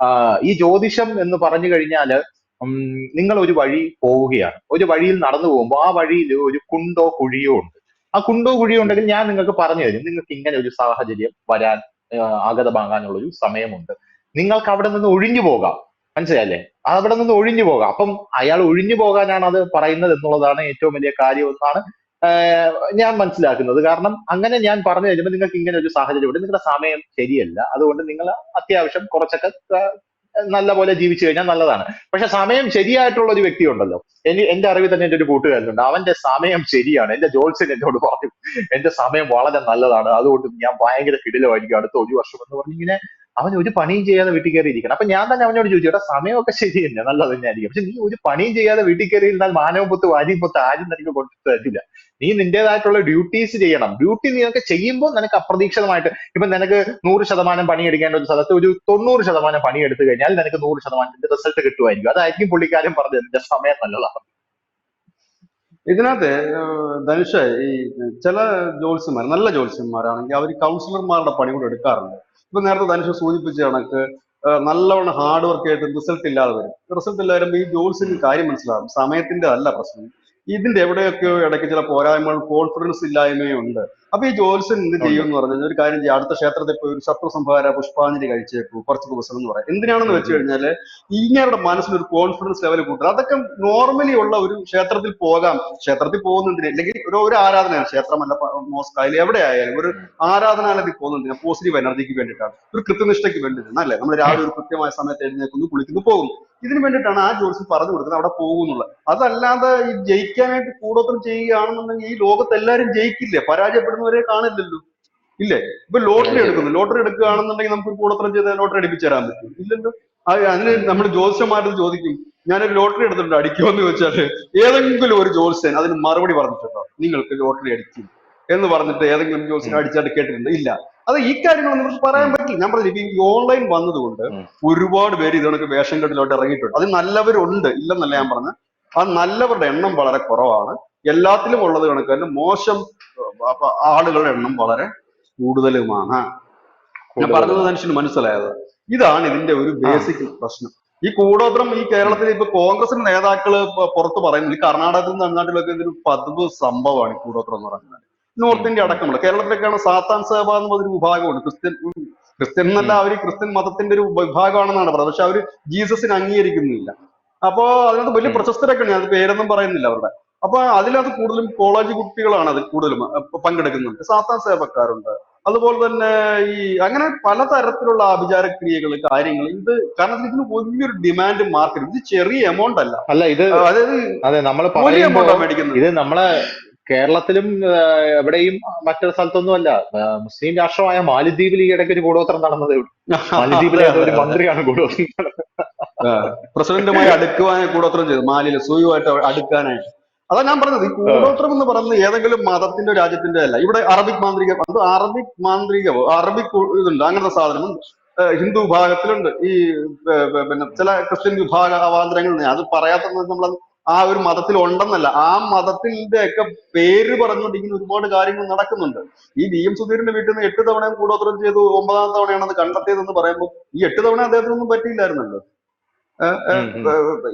ഈ ജ്യോതിഷം എന്ന് പറഞ്ഞു കഴിഞ്ഞാല് നിങ്ങൾ ഒരു വഴി പോവുകയാണ്. ഒരു വഴിയിൽ നടന്നു പോകുമ്പോൾ ആ വഴിയിൽ ഒരു കുണ്ടോ കുഴിയോ ഉണ്ട്. ആ കുണ്ടോ കുഴിയോ ഉണ്ടെങ്കിൽ ഞാൻ നിങ്ങൾക്ക് പറഞ്ഞു തരും, നിങ്ങൾക്ക് ഇങ്ങനെ ഒരു സാഹചര്യം വരാൻ ആഗതമാകാനുള്ള ഒരു സമയമുണ്ട്. നിങ്ങൾക്ക് അവിടെ നിന്ന് ഒഴിഞ്ഞു പോകാം. മനസ്സിലായല്ലേ? അവിടെ നിന്ന് ഒഴിഞ്ഞു പോകാം. അപ്പം അയാൾ ഒഴിഞ്ഞു പോകാനാണ് അത് പറയുന്നത് എന്നുള്ളതാണ് ഏറ്റവും വലിയ കാര്യം എന്നാണ് ഞാൻ മനസ്സിലാക്കുന്നത്. കാരണം അങ്ങനെ ഞാൻ പറഞ്ഞു കഴിഞ്ഞപ്പോൾ നിങ്ങൾക്ക് ഇങ്ങനെ ഒരു സാഹചര്യമുണ്ട്, നിങ്ങളുടെ സമയം ശരിയല്ല, അതുകൊണ്ട് നിങ്ങൾ അത്യാവശ്യം കുറച്ചൊക്കെ നല്ല പോലെ ജീവിച്ചു കഴിഞ്ഞാൽ നല്ലതാണ്. പക്ഷെ സമയം ശരിയായിട്ടുള്ള ഒരു വ്യക്തി ഉണ്ടല്ലോ. എന്റെ അറിവിൽ തന്നെ എന്റെ ഒരു കൂട്ടുകാരനുണ്ട്, അവന്റെ സമയം ശരിയാണ്. എന്റെ ജോത്സ്യൻ എന്നോട് പറഞ്ഞു എന്റെ സമയം വളരെ നല്ലതാണ്, അതുകൊണ്ട് ഞാൻ ഭയങ്കര കിടിലമായിരിക്കും അടുത്ത ഒരു വർഷം എന്ന് പറഞ്ഞ് ഇങ്ങനെ അവൻ ഒരു പണിയും ചെയ്യാതെ വീട്ടിൽ കയറി ഇരിക്കണം. അപ്പൊ ഞാൻ തന്നെ അവനോട് ചോദിച്ചു, എടാ സമയമൊക്കെ ശരി തന്നെ, നല്ലത് തന്നെയായിരിക്കും, പക്ഷെ നീ ഒരു പണിയും ചെയ്യാതെ വീട്ടിൽ കയറി ഇരുന്നാൽ മാനവും പൊത്ത് വാരിയും പൊത്ത് ആരും നിനക്ക് കൊടുത്തു തരില്ല. നീ നിന്റേതായിട്ടുള്ള ഡ്യൂട്ടീസ് ചെയ്യണം. ഡ്യൂട്ടി നീയൊക്കെ ചെയ്യുമ്പോൾ നിനക്ക് അപ്രതീക്ഷിതമായിട്ട്, ഇപ്പൊ നിനക്ക് 100% പണിയെടുക്കേണ്ട ഒരു സ്ഥലത്ത് ഒരു 90% പണിയെടുത്തു കഴിഞ്ഞാൽ നിനക്ക് 100% റിസൾട്ട് കിട്ടുമായിരിക്കും. അതായിരിക്കും പുള്ളിക്കാരൻ പറഞ്ഞത്, നിന്റെ സമയം നല്ലതാണ്. ഇതിനകത്ത് ധനുഷ, ഈ ചില ജ്യോത്സ്യന്മാർ, നല്ല ജ്യോത്സ്യന്മാരാണെങ്കിൽ അവർ കൗൺസിലർമാരുടെ പണി കൂടെ എടുക്കാറുണ്ട്. ഇപ്പൊ നേരത്തെ ധനുഷ സൂചിപ്പിച്ച കണക്ക് നല്ലവണ്ണം ഹാർഡ് വർക്ക് ആയിട്ട് റിസൾട്ട് ഇല്ലാതെ വരും. റിസൾട്ട് ഇല്ലാതെ വരുമ്പോൾ ഈ ജ്യോത്സ്യന് കാര്യം മനസ്സിലാകും, സമയത്തിന്റെ അല്ല പ്രശ്നം, ഇതിന്റെ എവിടെയൊക്കെയോ ഇടയ്ക്ക് ചില പോരായ്മകൾ, കോൺഫിഡൻസ് ഇല്ലായ്മയും ഉണ്ട്. അപ്പൊ ഈ ജ്യോത്സ്യൻ എന്ത് ചെയ്യും ഉണ്ട്. എന്ന് പറഞ്ഞു കഴിഞ്ഞാൽ, ഒരു കാര്യം ചെയ്യും, അടുത്ത ക്ഷേത്രത്തിൽ പോയി ഒരു ശത്രു സംഹാര പുഷ്പാഞ്ജലി കഴിച്ചേക്കൂ കുറച്ച് ദിവസം എന്ന് പറയാം. എന്തിനാണെന്ന് ഉം വെച്ച് ഉം കഴിഞ്ഞാല് ഇങ്ങനെയുടെ മനസ്സിലൊരു കോൺഫിഡൻസ് ലെവൽ കൂട്ടുക. അതൊക്കെ നോർമലി ഉള്ള ഒരു ക്ഷേത്രത്തിൽ പോകാം, ക്ഷേത്രത്തിൽ പോകുന്നതിന്, അല്ലെങ്കിൽ ഒരു ആരാധനയാണ്, ക്ഷേത്രമല്ല മോസ്ക് ആയാലും എവിടെ ആയാലും ഒരു ഉം ആരാധനാലയത്തിൽ പോകുന്നതിന് പോസിറ്റീവ് എനർജിക്ക് വേണ്ടിയിട്ടാണ്, ഒരു കൃത്യനിഷ്ഠയ്ക്ക് വേണ്ടിയിട്ടാണ് അല്ലെ. നമ്മൾ രാവിലെ ഒരു കൃത്യമായ സമയത്ത് എഴുന്നേക്കുന്നു, കുളിക്കുന്നു, പോകുന്നു. ഇതിന് വേണ്ടിയിട്ടാണ് ആ ജോലിസ് പറഞ്ഞു കൊടുക്കുന്നത് അവിടെ പോകുന്നുള്ളത്. അതല്ലാതെ ഈ ജയിക്കാനായിട്ട് കൂടോത്രം ചെയ്യുകയാണെന്നുണ്ടെങ്കിൽ ഈ ലോകത്ത് എല്ലാവരും ജയിക്കില്ലേ, പരാജയപ്പെടുന്നവരെ കാണില്ലല്ലോ. ഇല്ലേ? ഇപ്പൊ ലോട്ടറി ശരി. എടുക്കുന്നു, ലോട്ടറി എടുക്കുകയാണെന്നുണ്ടെങ്കിൽ നമുക്ക് കൂടോത്രം ചെയ്ത് ലോട്ടറി അടിപ്പിച്ചു തരാൻ പറ്റും? ഇല്ലല്ലോ. അതിന് ഉം നമ്മൾ ജ്യോത്സ്യന്മാരോട് ചോദിക്കും, ഞാനൊരു ലോട്ടറി എടുത്തിട്ടുണ്ട്, അടിക്കുമോ എന്ന് ചോദിച്ചാല് ഏതെങ്കിലും ഒരു ജ്യോത്സ്യൻ അതിന് മറുപടി പറഞ്ഞിട്ടുണ്ടോ, നിങ്ങൾക്ക് ലോട്ടറി അടിക്കും എന്ന് പറഞ്ഞിട്ട് ഏതെങ്കിലും ജ്യോത്സ്യൻ ഉം അടിച്ചായിട്ട് കേട്ടിട്ടുണ്ട്? ഇല്ല. അത് ഈ കാര്യങ്ങളൊന്നും നമുക്ക് പറയാൻ ഉം പറ്റില്ല. ഞാൻ പറഞ്ഞില്ല, ഇപ്പൊ ഈ ഓൺലൈൻ വന്നതുകൊണ്ട് ഉം ഒരുപാട് പേര് ഇതോടൊക്കെ വേഷം കെട്ടിലോട്ട് ഇറങ്ങിയിട്ടുണ്ട്. അത് നല്ലവരുണ്ട്, ഇല്ലെന്നല്ല ഉം ഞാൻ പറഞ്ഞത്. ആ നല്ലവരുടെ എണ്ണം വളരെ കുറവാണ്. എല്ലാത്തിലും ഉള്ളത് കണക്ക് തന്നെ മോശം ആളുകളുടെ എണ്ണം വളരെ കൂടുതലുമാണ്. ഞാൻ പറഞ്ഞത് കൂടുതലുമാണ്. മനുഷ്യന് മനസ്സിലായത് ഇതാണ് ഇതിന്റെ ഒരു ആ ബേസിക് പ്രശ്നം. ഈ കൂടോത്രം ഈ ഉം കേരളത്തിൽ ഇപ്പൊ കോൺഗ്രസിന്റെ നേതാക്കള് പുറത്ത് പറയുന്നത്, ഈ കർണാടകത്തിലും തമിഴ്നാട്ടിലൊക്കെ ഇതൊരു പതിവ് സംഭവമാണ് ഈ കൂടോത്രം എന്ന് പറയുന്നത്. ഉം നോർത്ത് ഇന്ത്യ ഉം അടക്കമുള്ള കേരളത്തിലൊക്കെയാണ് സാത്താൻ സേവ എന്ന് പറഞ്ഞൊരു വിഭാഗമുണ്ട്. ക്രിസ്ത്യൻ എന്നല്ല, ഉം അവർ ക്രിസ്ത്യൻ മതത്തിന്റെ ഒരു വിഭാഗമാണെന്നാണ് പറയുന്നത്. പക്ഷെ അവർ ജീസസിനെ അംഗീകരിക്കുന്നില്ല. അപ്പോ അതിനകത്ത് വലിയ ഉം പ്രശസ്തരൊക്കെയാണ്, അത് പേരൊന്നും പറയുന്നില്ല അവരുടെ. അപ്പൊ അതിനകത്ത് കൂടുതലും കോളേജ് കുട്ടികളാണ് അതിൽ കൂടുതലും പങ്കെടുക്കുന്നുണ്ട്. സാത്താൻ സേവക്കാരുണ്ട്. അതുപോലെ തന്നെ ഈ അങ്ങനെ പലതരത്തിലുള്ള ആഭിചാരക്രിയകൾ, കാര്യങ്ങൾ, ഇത് കാരണം ഇതിന് വലിയൊരു ഡിമാൻഡ് മാർക്കറ്റ്, ഇത് ചെറിയ എമൗണ്ട് അല്ല. അല്ല ഇത്, അതായത് അതെ, നമ്മൾ വലിയ പറയുമ്പോ എമൗണ്ടാണ് മേടിക്കുന്നത്. ഇത് നമ്മളെ കേരളത്തിലും എവിടെയും മറ്റൊരു സ്ഥലത്തൊന്നും അല്ല. മുസ്ലിം രാഷ്ട്രമായ മാലിദ്വീപിൽ ഈ ഇടയ്ക്ക് ഒരു കൂടോത്രം നടന്നത്. അതെ മാലിദ്വീപിലെ ഏതോ അതെ ഒരു അതെ. മന്ത്രിയാണ് കൂടോത്രം പ്രസിഡന്റുമായി അടുക്കുവാൻ കൂടോത്രം ചെയ്തു, മാലിയില് സൂയുമായിട്ട് അടുക്കാനായിട്ട്. അതാ ഞാൻ പറഞ്ഞത്, ഈ ആ, കൂടോത്രം എന്ന് പറയുന്നത് ഏതെങ്കിലും മതത്തിന്റെ രാജ്യത്തിന്റെ അല്ല. ഇവിടെ അറബിക് മാന്ത്രികം, അത് അറബിക് മാന്ത്രികമോ അറബിക് ഇതുണ്ട്, അങ്ങനത്തെ സാധനം ഹിന്ദു വിഭാഗത്തിലുണ്ട്. ഈ പിന്നെ ചില ക്രിസ്ത്യൻ വിഭാഗ അവാന്തരങ്ങളുണ്ട്, അത് പറയാത്ത നമ്മൾ ആ ഒരു മതത്തിൽ ഉണ്ടെന്നല്ല, ആ മതത്തിന്റെ ഒക്കെ പേര് പറഞ്ഞുകൊണ്ട് ഇങ്ങനെ ഒരുപാട് കാര്യങ്ങൾ നടക്കുന്നുണ്ട്. ഈ വി.എം. സുധീരന്റെ വീട്ടിൽ നിന്ന് 8 തവണയും കൂടോത്രം ചെയ്തു, 9ാം തവണയാണ് അത് കണ്ടെത്തിയതെന്ന് പറയുമ്പോൾ ഈ 8 തവണ അദ്ദേഹത്തിനൊന്നും പറ്റിയില്ലായിരുന്നല്ലോ. ഉം ഉം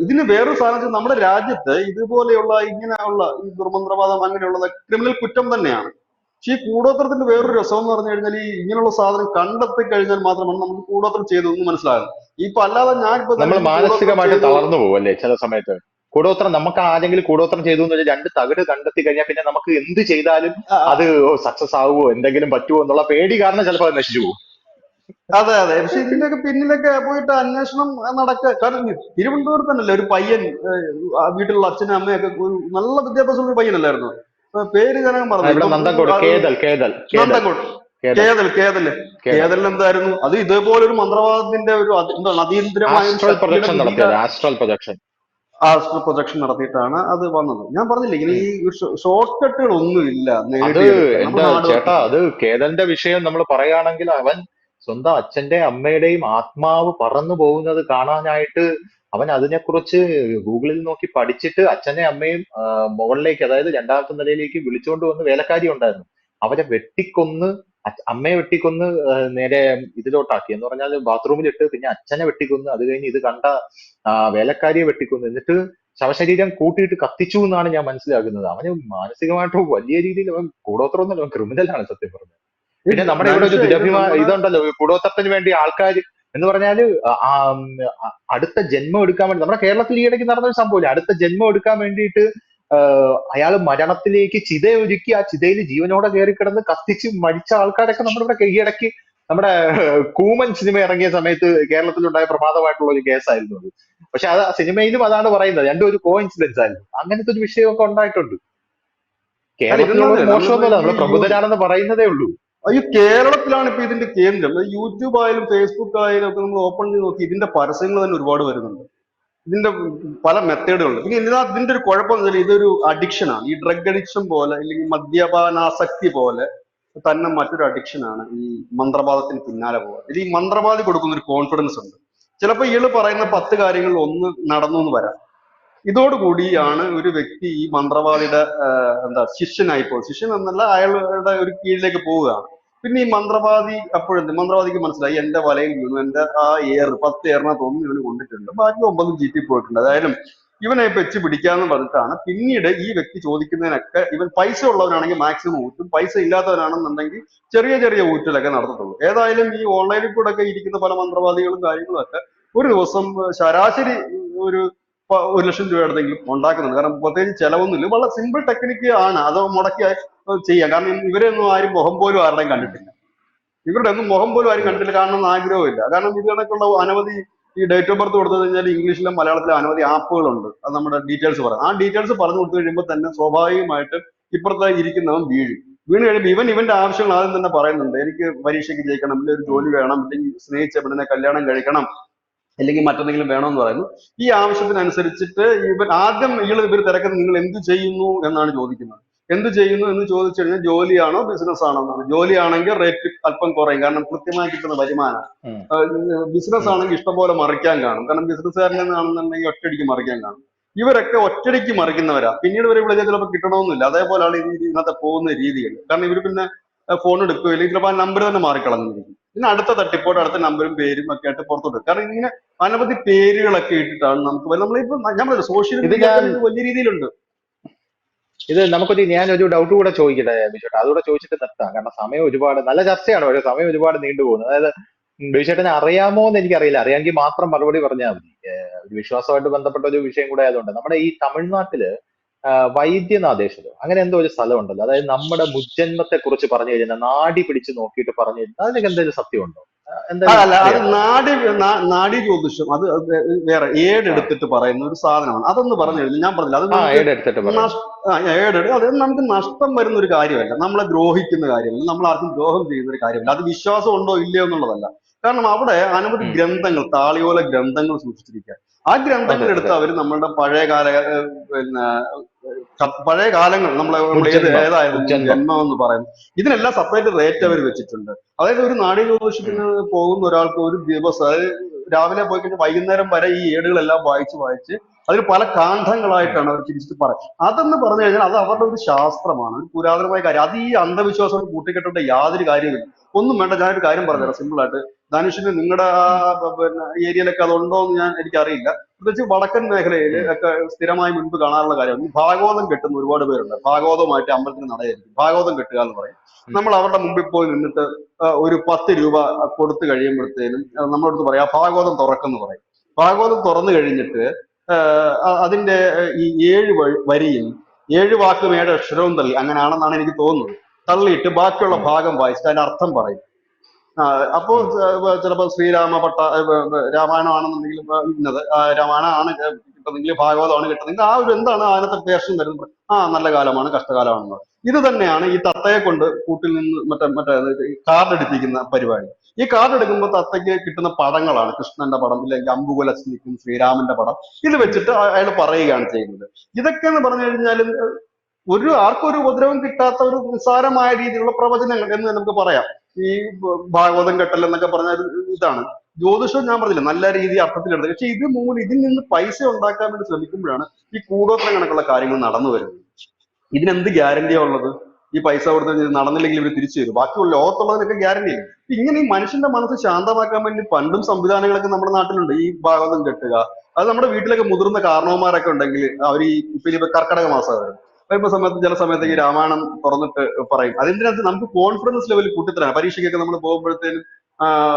ഇതിന് വേറൊരു സാധനം, നമ്മുടെ രാജ്യത്ത് ഇതുപോലെയുള്ള ഇങ്ങനെയുള്ള ഈ ദുർമന്ത്രവാദം അങ്ങനെയുള്ളത് ക്രിമിനൽ കുറ്റം തന്നെയാണ്. പക്ഷെ ഈ കൂടോത്രത്തിന്റെ വേറൊരു രസം എന്ന് പറഞ്ഞു കഴിഞ്ഞാൽ, ഈ ഇങ്ങനെയുള്ള സാധനം കണ്ടെത്തി കഴിഞ്ഞാൽ മാത്രമാണ് നമുക്ക് കൂടോത്രം ചെയ്തു എന്ന് മനസ്സിലാകും. ഇപ്പൊ അല്ലാതെ ഞാനിപ്പോ നമ്മൾ ധനുഷ് കൂടോത്രം മാനസികമായിട്ട് ചെയ്തു. തളർന്നു പോകും അല്ലേ ചില സമയത്ത്. കൂടോത്രം നമുക്ക് ആരെങ്കിലും കൂടോത്രം ചെയ്തു എന്ന് വെച്ചാൽ രണ്ട് തകിട് കണ്ടെത്തി കഴിഞ്ഞാൽ പിന്നെ നമുക്ക് എന്ത് ചെയ്താലും ആ, അത് സക്സസ് ആവുമോ, എന്തെങ്കിലും പറ്റുമോ എന്നുള്ള പേടി കാരണം ചിലപ്പോൾ അത് നശിച്ചു പോകും. അതെ അതെ. പക്ഷെ ഇതിന്റെയൊക്കെ പിന്നിലൊക്കെ പോയിട്ട് അന്വേഷണം കാരണം തിരുവനന്തപുരത്ത് തന്നെയല്ലേ ഒരു പയ്യൻ, ആ വീട്ടിലുള്ള അച്ഛനും അമ്മയൊക്കെ ഒരു നല്ല വിദ്യാഭ്യാസമുള്ള ഒരു പയ്യനല്ലായിരുന്നു. പേര് ഞാൻ ആ, മറന്നു ഇവിടെ ഇപ്പം. നന്തൻകോട് കേതൽ കേതൽ കേതൽ നന്ദൻകോട്. കേതൽ കേതല് കേതൽ കേതലിന് എന്തായിരുന്നു അത്, ഇതേപോലെ ഒരു മന്ത്രവാദത്തിന്റെ ഒരു എന്താണ് അതീന്ദ്രമായ ഒരു ആസ്ട്രൽ ശക്തിയുടെ പ്രൊജക്ഷൻ പിടിയില നടത്തിയത്, ആസ്ട്രൽ പ്രൊജക്ഷൻ. ആസ്ട്രൽ പ്രൊജക്ഷൻ നടത്തിയിട്ടാണ് അത് വന്നത്. ഞാൻ പറഞ്ഞില്ല, ഇങ്ങനെ ഈ ഷോർട്ട് കട്ടുകൾ ഒന്നും ഇല്ല അത് നേടിയെടുക്കാൻ, നമ്മൾ എന്റെ ഹാർഡ് വർക്ക് ചേട്ടാ, ചെയ്യണം. അത് കേതലിന്റെ വിഷയം നമ്മൾ പറയുകയാണെങ്കിൽ അവൻ സ്വന്തം അച്ഛന്റെ അമ്മയുടെയും ആത്മാവ് പറന്നു പോകുന്നത് കാണാനായിട്ട് അവൻ അതിനെക്കുറിച്ച് ഗൂഗിളിൽ നോക്കി പഠിച്ചിട്ട് അച്ഛനെ അമ്മയും മുകളിലേക്ക്, അതായത് രണ്ടാമത്തെ നിലയിലേക്ക് വിളിച്ചുകൊണ്ട് വന്ന് വേലക്കാരി ഉണ്ടായിരുന്നു, അവരെ വെട്ടിക്കൊന്ന് അമ്മയെ വെട്ടിക്കൊന്ന് നേരെ ഇതിലോട്ടാക്കി, എന്ന് പറഞ്ഞാൽ ബാത്റൂമിലിട്ട്, പിന്നെ അച്ഛനെ വെട്ടിക്കൊന്ന്, അത് കഴിഞ്ഞ് ഇത് കണ്ട വേലക്കാരിയെ വെട്ടിക്കൊന്ന്, എന്നിട്ട് ശവശരീരം കൂട്ടിയിട്ട് കത്തിച്ചു എന്നാണ് ഞാൻ മനസ്സിലാക്കുന്നത്. അവന് മാനസികമായിട്ട് വലിയ രീതിയിൽ അവൻ കൂടോത്രമൊന്നുമല്ല, അവൻ ക്രിമിനലാണ് സത്യം പറഞ്ഞത്. ഈ പിന്നെ നമ്മുടെ ഇവിടെ ഒരു ധനുഷ്, ഇത് നമ്മള് ഇതുണ്ടല്ലോ, കൂടോത്രത്തിന് വേണ്ടി ആൾക്കാർ എന്ന് പറഞ്ഞാല് ആ, അടുത്ത ജന്മം എടുക്കാൻ വേണ്ടി, നമ്മുടെ കേരളത്തിൽ ഈയിടയ്ക്ക് നടന്നൊരു സംഭവമില്ല, അടുത്ത ജന്മം എടുക്കാൻ വേണ്ടിയിട്ട് അയാൾ മരണത്തിലേക്ക് ചിത ഒരുക്കി, ആ ചിതയിൽ ജീവനോടെ കയറി കിടന്ന് കത്തിച്ച് മരിച്ച ആൾക്കാരൊക്കെ നമ്മുടെ ഇവിടെ ഈയിടയ്ക്ക് നമ്മുടെ കൂമൻ സിനിമ ഇറങ്ങിയ സമയത്ത് കേരളത്തിലുണ്ടായ പ്രമാദമായിട്ടുള്ള ഒരു കേസായിരുന്നു അത്. പക്ഷെ അത് സിനിമയിലും അതാണ് പറയുന്നത്, രണ്ടും ഒരു കോ ഇൻസിഡൻസ് ആയിരുന്നു. അങ്ങനത്തെ ഒരു വിഷയമൊക്കെ ഉണ്ടായിട്ടുണ്ട്. അല്ല കേരളത്തിലുള്ളവർ ഇതെന്താ നമ്മളിപ്പോ മോശമൊന്നുമല്ല, ഈ നമ്മൾ പ്രബുദ്ധരാണെന്ന് പറയുന്നതേ ഉള്ളൂ. ഈ കേരളത്തിലാണ് ഇപ്പൊ ഇതിന്റെ കേന്ദ്രം. യൂട്യൂബ് ആയാലും ഫേസ്ബുക്ക് ആയാലും ഒക്കെ നമ്മൾ ഓപ്പൺ ചെയ്ത് നോക്കി ഇതിന്റെ പരസ്യങ്ങൾ തന്നെ ഒരുപാട് വരുന്നുണ്ട്. ഇതിന്റെ പല മെത്തേഡുകളുണ്ട്. പിന്നെ ഇതിന്റെ ഒരു കുഴപ്പം എന്ന് വെച്ചാൽ ഇതൊരു അഡിക്ഷൻ ആണ്. ഈ ഡ്രഗ് അഡിക്ഷൻ പോലെ അല്ലെങ്കിൽ മദ്യപാനാസക്തി പോലെ തന്നെ മറ്റൊരു അഡിക്ഷൻ ആണ് ഈ മന്ത്രവാദത്തിന് പിന്നാലെ പോകാൻ. ഇത് ഈ മന്ത്രവാദി കൊടുക്കുന്ന ഒരു കോൺഫിഡൻസ് ഉണ്ട്. ചിലപ്പോൾ ഇയാള് പറയുന്ന 10 കാര്യങ്ങളിൽ ഒന്ന് നടന്നു എന്ന് വരാം. ഇതോടുകൂടിയാണ് ഒരു വ്യക്തി ഈ മന്ത്രവാദിയുടെ എന്താ ശിഷ്യനായി പോകും. ശിഷ്യൻ എന്നല്ല, അയാളുടെ ഒരു കീഴിലേക്ക് പോവുകയാണ്. പിന്നെ ഈ മന്ത്രവാദി അപ്പോഴെന്ത്, മന്ത്രവാദിക്ക് മനസ്സിലായി എന്റെ വലയിൽ വീണു, എന്റെ ആ 10 ഏറിനകത്ത് ഒന്ന് ഇവന് കൊണ്ടിട്ടുണ്ട്, ബാക്കി 9 ചീറ്റി പോയിട്ടുണ്ട്, അതായാലും ഇവനെ വെച്ച് പിടിക്കാന്ന് പറഞ്ഞിട്ടാണ് പിന്നീട് ഈ വ്യക്തി ചോദിക്കുന്നതിനൊക്കെ, ഇവൻ പൈസ ഉള്ളവനാണെങ്കിൽ മാക്സിമം ഊറ്റും, പൈസ ഇല്ലാത്തവനാണെന്നുണ്ടെങ്കിൽ ചെറിയ ചെറിയ ഊറ്റലൊക്കെ നടത്തത്തുള്ളൂ. ഏതായാലും ഈ ഓൺലൈനിൽ കൂടെ ഒക്കെ ഇരിക്കുന്ന പല മന്ത്രവാദികളും കാര്യങ്ങളും ഒക്കെ ഒരു ദിവസം ശരാശരി ഒരു 1 ലക്ഷം രൂപ അടുത്തെങ്കിലും ഉണ്ടാക്കുന്നുണ്ട്. കാരണം പ്രത്യേകിച്ച് ചെലവൊന്നുമില്ല, വളരെ സിമ്പിൾ ടെക്നിക്ക് ആണ്, അത് മുടക്കി ചെയ്യാം. കാരണം ഇവരെയൊന്നും ആരും മുഖം പോലും ആരുടെയും കണ്ടിട്ടില്ല. ഇവരുടെ ഒന്നും മുഖം പോലും ആരും കണ്ടിട്ടില്ല, കാണണമെന്ന് ആഗ്രഹമില്ല. കാരണം ഇത് കണക്കുള്ള അനവധി ഈ ഡേറ്റ് ഓഫ് ബർത്ത് കൊടുത്തു കഴിഞ്ഞാൽ ഇംഗ്ലീഷിലും മലയാളത്തിലും അനവധി ആപ്പുകളുണ്ട്. അത് നമ്മുടെ ഡീറ്റെയിൽസ് പറയാം. ആ ഡീറ്റെയിൽസ് പറഞ്ഞു കൊടുത്തു കഴിയുമ്പോൾ തന്നെ സ്വാഭാവികമായിട്ട് ഇപ്പുറത്തെ ഇരിക്കുന്നവൻ വീണ് കഴിയുമ്പോൾ ഇവന്റെ ആവശ്യങ്ങൾ ആദ്യം തന്നെ പറയുന്നുണ്ട്. എനിക്ക് പരീക്ഷയ്ക്ക് ജയിക്കണം, ഇല്ലെങ്കിൽ ഒരു ജോലി വേണം, ഇല്ലെങ്കിൽ സ്നേഹിച്ച പെണ്ണിനെ കല്യാണം കഴിക്കണം, അല്ലെങ്കിൽ മറ്റെന്തെങ്കിലും വേണമെന്ന് പറയുന്നു. ഈ ആവശ്യത്തിനനുസരിച്ചിട്ട് ഇവർ തിരക്കുന്നത് നിങ്ങൾ എന്ത് ചെയ്യുന്നു എന്നാണ് ചോദിക്കുന്നത്. എന്ത് ചെയ്യുന്നു എന്ന് ചോദിച്ചു കഴിഞ്ഞാൽ ജോലിയാണോ ബിസിനസ് ആണോ എന്നാണ്. ജോലിയാണെങ്കിൽ റേറ്റ് അല്പം കുറയും, കാരണം കൃത്യമായി കിട്ടുന്ന വരുമാനം. ഉം. ബിസിനസ് ഉം. ആണെങ്കിൽ ഇഷ്ടംപോലെ മറിക്കാൻ കാണും, കാരണം ബിസിനസ്സുകാരനാണെന്നുണ്ടെങ്കിൽ ഒറ്റയടിക്ക് മറിക്കാൻ കാണും. ഇവരൊക്കെ ഒറ്റയടിക്ക് മറിക്കുന്നവരാ. പിന്നീട് ഇവരെ വിളിച്ചാൽ ചിലപ്പോൾ കിട്ടണമെന്നില്ല. അതേപോലെയാണ് ഇതിനകത്ത് പോകുന്ന രീതികൾ. കാരണം ഇവർ പിന്നെ ഫോൺ എടുക്കുകയോ അല്ലെങ്കിൽ ചിലപ്പോൾ ആ നമ്പർ തന്നെ മാറിക്കളഞ്ഞിരിക്കും. പിന്നെ അടുത്ത തട്ടിപ്പോട്ട് അടുത്ത നമ്പറും പേരും ഒക്കെ ആയിട്ട് പുറത്തോട്ട്. കാരണം ഇങ്ങനെ അനവധി പേരുകളൊക്കെ ഇട്ടിട്ടാണ് നമുക്ക് നമ്മളിപ്പോ ഞാൻ പറയാം സോഷ്യൽ ഇത് മീഡിയ ഞാൻ ഇത് വലിയ രീതിയിലുണ്ട്. ഞാനൊരു ഡൗട്ട് കൂടെ ചോദിക്കട്ടെ ബിജുട്ടാ, അതുകൂടെ ചോദിച്ചിട്ട് നിർത്താം. കാരണം സമയം ഒരുപാട്, നല്ല ചർച്ചയാണ്, പക്ഷെ സമയം ഒരുപാട് നീണ്ടുപോകുന്നു. അതായത് ബിജുട്ടനെ അറിയാമോ എന്ന് എനിക്കറിയില്ല, അറിയാമെങ്കിൽ മാത്രം മറുപടി പറഞ്ഞാൽ മതി. ഒരു വിശ്വാസമായിട്ട് ബന്ധപ്പെട്ട ഒരു വിഷയം കൂടെ ആയതുകൊണ്ട്, നമ്മുടെ ഈ തമിഴ്നാട്ടില് വൈദ്യനാഥേശ്വരം അങ്ങനെ എന്തോ ഒരു സ്ഥലം ഉണ്ടല്ലോ, അതായത് നമ്മുടെ മുജ്ജന്മത്തെ കുറിച്ച് പറഞ്ഞു കഴിഞ്ഞാൽ നാടി പിടിച്ച് നോക്കിയിട്ട് പറഞ്ഞു കഴിഞ്ഞാൽ അതിനൊക്കെ എന്തെങ്കിലും സത്യമുണ്ടോ? എന്തായാലും അല്ല, അത് അറിയാമോ? നാഡി ജ്യോതിഷം, അത് വേറെ ആ ഏടെടുത്തിട്ട് പറയുന്ന ഒരു സാധനമാണ്. അതൊന്ന് പറഞ്ഞു കഴിഞ്ഞാൽ ഞാൻ പറഞ്ഞില്ല, അത് ആ നമുക്ക് ഏടെടുത്തിട്ട് പറയും. അത് നമുക്ക് നഷ്ടം വരുന്ന ഒരു കാര്യമല്ല, നമ്മളെ ദ്രോഹിക്കുന്ന കാര്യമല്ല, നമ്മൾ ആർക്കും ദ്രോഹം ചെയ്യുന്ന ഒരു കാര്യമല്ല. അത് വിശ്വാസം ഉണ്ടോ ഇല്ലയോ എന്നുള്ളതല്ല. കാരണം അവിടെ അനവധി ഉം. ഗ്രന്ഥങ്ങൾ, താളിയോല ഗ്രന്ഥങ്ങൾ സൂക്ഷിച്ചിരിക്കുക. ആ ഗ്രന്ഥങ്ങൾ അതെ എടുത്ത് അതെ. അവർ നമ്മളുടെ പഴയകാല പിന്നെ പഴയ കാലങ്ങൾ നമ്മൾ ഏതായിരുന്നു മുജ്ജന്മം. ജന്മം എന്ന് പറയുന്നത്, ഇതിനെല്ലാം സെപ്പറേറ്റ് റേറ്റ് അവർ ഉം. വെച്ചിട്ടുണ്ട്. അതായത് ഒരു നാഡീ ഉം. ജ്യോതിഷത്തിന് പോകുന്ന ഒരാൾക്ക് ഒരു ദിവസം, അതായത് രാവിലെ പോയി കഴിഞ്ഞാൽ വൈകുന്നേരം വരെ ഈ ഏടുകളെല്ലാം വായിച്ച് വായിച്ച് അതിൽ പല ഉം. കാണ്ഡങ്ങളായിട്ടാണ് അവർ തിരിച്ചിട്ട് പറയുന്നത്. അതെന്ന് പറഞ്ഞു കഴിഞ്ഞാൽ അത് അവരുടെ ഒരു ശാസ്ത്രമാണ്, ഒരു പുരാതനമായ കാര്യം. അത് ഈ അന്ധവിശ്വാസം കൂട്ടിക്കെട്ടേണ്ട യാതൊരു കാര്യമില്ല. ഒന്നും വേണ്ട. ഞാനൊരു കാര്യം ഉം. പറഞ്ഞുതരാം സിമ്പിൾ ആയിട്ട്. ധനുഷിന് നിങ്ങളുടെ ആ ഉം. പിന്നെ ഏരിയയിലൊക്കെ അതുണ്ടോ എന്ന് എനിക്കറിയില്ല. പ്രത്യേകിച്ച് വടക്കൻ മേഖലയിൽ ഉം. ഒക്കെ സ്ഥിരമായി മുൻപ് കാണാറുള്ള കാര്യമാണ് ഈ ഭാഗവതം കെട്ടുന്ന ഒരുപാട് പേരുണ്ട്. ഭാഗവതമായിട്ട് അമ്പലത്തിന് നടയായിരിക്കും ഭാഗവതം കെട്ടുക എന്ന് പറയും. ഉം. നമ്മൾ അവരുടെ മുമ്പിൽ പോയി നിന്നിട്ട് ഒരു 10 രൂപ കൊടുത്തു കഴിയുമ്പോഴത്തേനും നമ്മളടുത്ത് പറയാം ഭാഗവതം തുറക്കെന്ന് പറയും. ഭാഗവതം തുറന്നു കഴിഞ്ഞിട്ട് അതിന്റെ ഈ 7 വരിയും 7 വാക്കും 7 അക്ഷരവും തള്ളി, അങ്ങനെയാണെന്നാണ് എനിക്ക് തോന്നുന്നത്, തള്ളിയിട്ട് ബാക്കിയുള്ള ഉം. ഭാഗം വായിച്ചിട്ട് അതിന്റെ അർത്ഥം പറയും. അപ്പോ ഉം. ചിലപ്പോൾ രാമായണം ആണെന്നുണ്ടെങ്കിൽ ഇന്നത് രാമായണം ആണ് കിട്ടുന്നെങ്കിൽ, ഭാഗവതമാണ് കിട്ടുന്നെങ്കിൽ ആ ഒരു എന്താണ് അതിനകത്തെ വേഷം വരുന്നത്, നല്ല കാലമാണ് കഷ്ടകാലമാണെന്ന്. ഇത് തന്നെയാണ് ഈ തത്തയെ കൊണ്ട് കൂട്ടിൽ നിന്ന് മറ്റേ കാർഡ് എടുപ്പിക്കുന്ന പരിപാടി. ഈ കാർഡ് എടുക്കുമ്പോൾ തത്തയ്ക്ക് കിട്ടുന്ന പടങ്ങളാണ് കൃഷ്ണന്റെ പടം, ഇല്ലെങ്കിൽ അമ്പുകുലസ്നിക്കും ശ്രീരാമന്റെ പടം. ഇത് വെച്ചിട്ട് അയാൾ പറയുകയാണ് ചെയ്യുന്നത്. ഇതൊക്കെ എന്ന് പറഞ്ഞു കഴിഞ്ഞാൽ ആർക്കും ഒരു ഉപദ്രവം കിട്ടാത്ത ഒരു നിസ്സാരമായ രീതിയിലുള്ള പ്രവചനങ്ങൾ എന്ന് നമുക്ക് പറയാം. ഈ ഭാഗവതം കെട്ടൽ എന്നൊക്കെ പറഞ്ഞാൽ ഇതാണ് ജ്യോതിഷം. ഞാൻ പറഞ്ഞില്ല, നല്ല രീതി അർത്ഥത്തിലെടുത്തത്. പക്ഷെ ഇതിൽ നിന്ന് പൈസ ഉണ്ടാക്കാൻ വേണ്ടി ശ്രമിക്കുമ്പോഴാണ് ഈ കൂടോത്രം കണക്കുള്ള കാര്യങ്ങൾ നടന്നു വരുന്നത്. ഇതിനെന്ത് ഗ്യാരണ്ടിയാ ഉള്ളത്? ഈ പൈസ കൊടുത്ത് ഇത് നടന്നില്ലെങ്കിൽ ഇവർ തിരിച്ചു തരും, ബാക്കിയുള്ള ലോകത്തുള്ളതിനൊക്കെ ഗ്യാരണ്ടി ഇല്ല. ഇങ്ങനെ ഈ മനുഷ്യന്റെ മനസ്സ് ശാന്തമാക്കാൻ വേണ്ടി പണ്ടും സംവിധാനങ്ങളൊക്കെ നമ്മുടെ നാട്ടിലുണ്ട്. ഈ ഭാഗം കെട്ടുക, അത് നമ്മുടെ വീട്ടിലൊക്കെ മുതിർന്ന കാരണവന്മാരൊക്കെ ഉണ്ടെങ്കിൽ അവർ ഈ ഇപ്പൊ കർക്കടക മാസം വരുമ്പോ സമയത്ത് ചില സമയത്ത് ഈ രാമായണം തുറന്നിട്ട് പറയും. അതിനകത്ത് നമുക്ക് കോൺഫിഡൻസ് ലെവൽ കൂട്ടിത്തരാണ്. പരീക്ഷയ്ക്കൊക്കെ നമ്മൾ പോകുമ്പോഴത്തേനും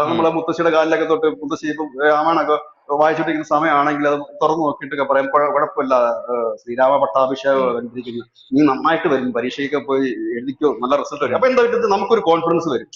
നമ്മളെ മുത്തശ്ശിയുടെ കാലിലൊക്കെ തൊട്ട് മുത്തശ്ശി ഇപ്പം രാമായണമൊക്കെ വായിച്ചുകൊണ്ടിരിക്കുന്ന സമയമാണെങ്കിൽ അത് തുറന്നു നോക്കിയിട്ടൊക്കെ പറയും കുഴപ്പമില്ല, ശ്രീരാമ പട്ടാഭിഷേകം കണ്ടിരിക്കുന്നു, നീ നന്നായിട്ട് വരും, പരീക്ഷയ്ക്ക് പോയി എഴുതിക്കോ, നല്ല റിസൾട്ട് വരും. അപ്പൊ എന്താ പറ്റുന്നത്, നമുക്കൊരു കോൺഫിഡൻസ് വരും.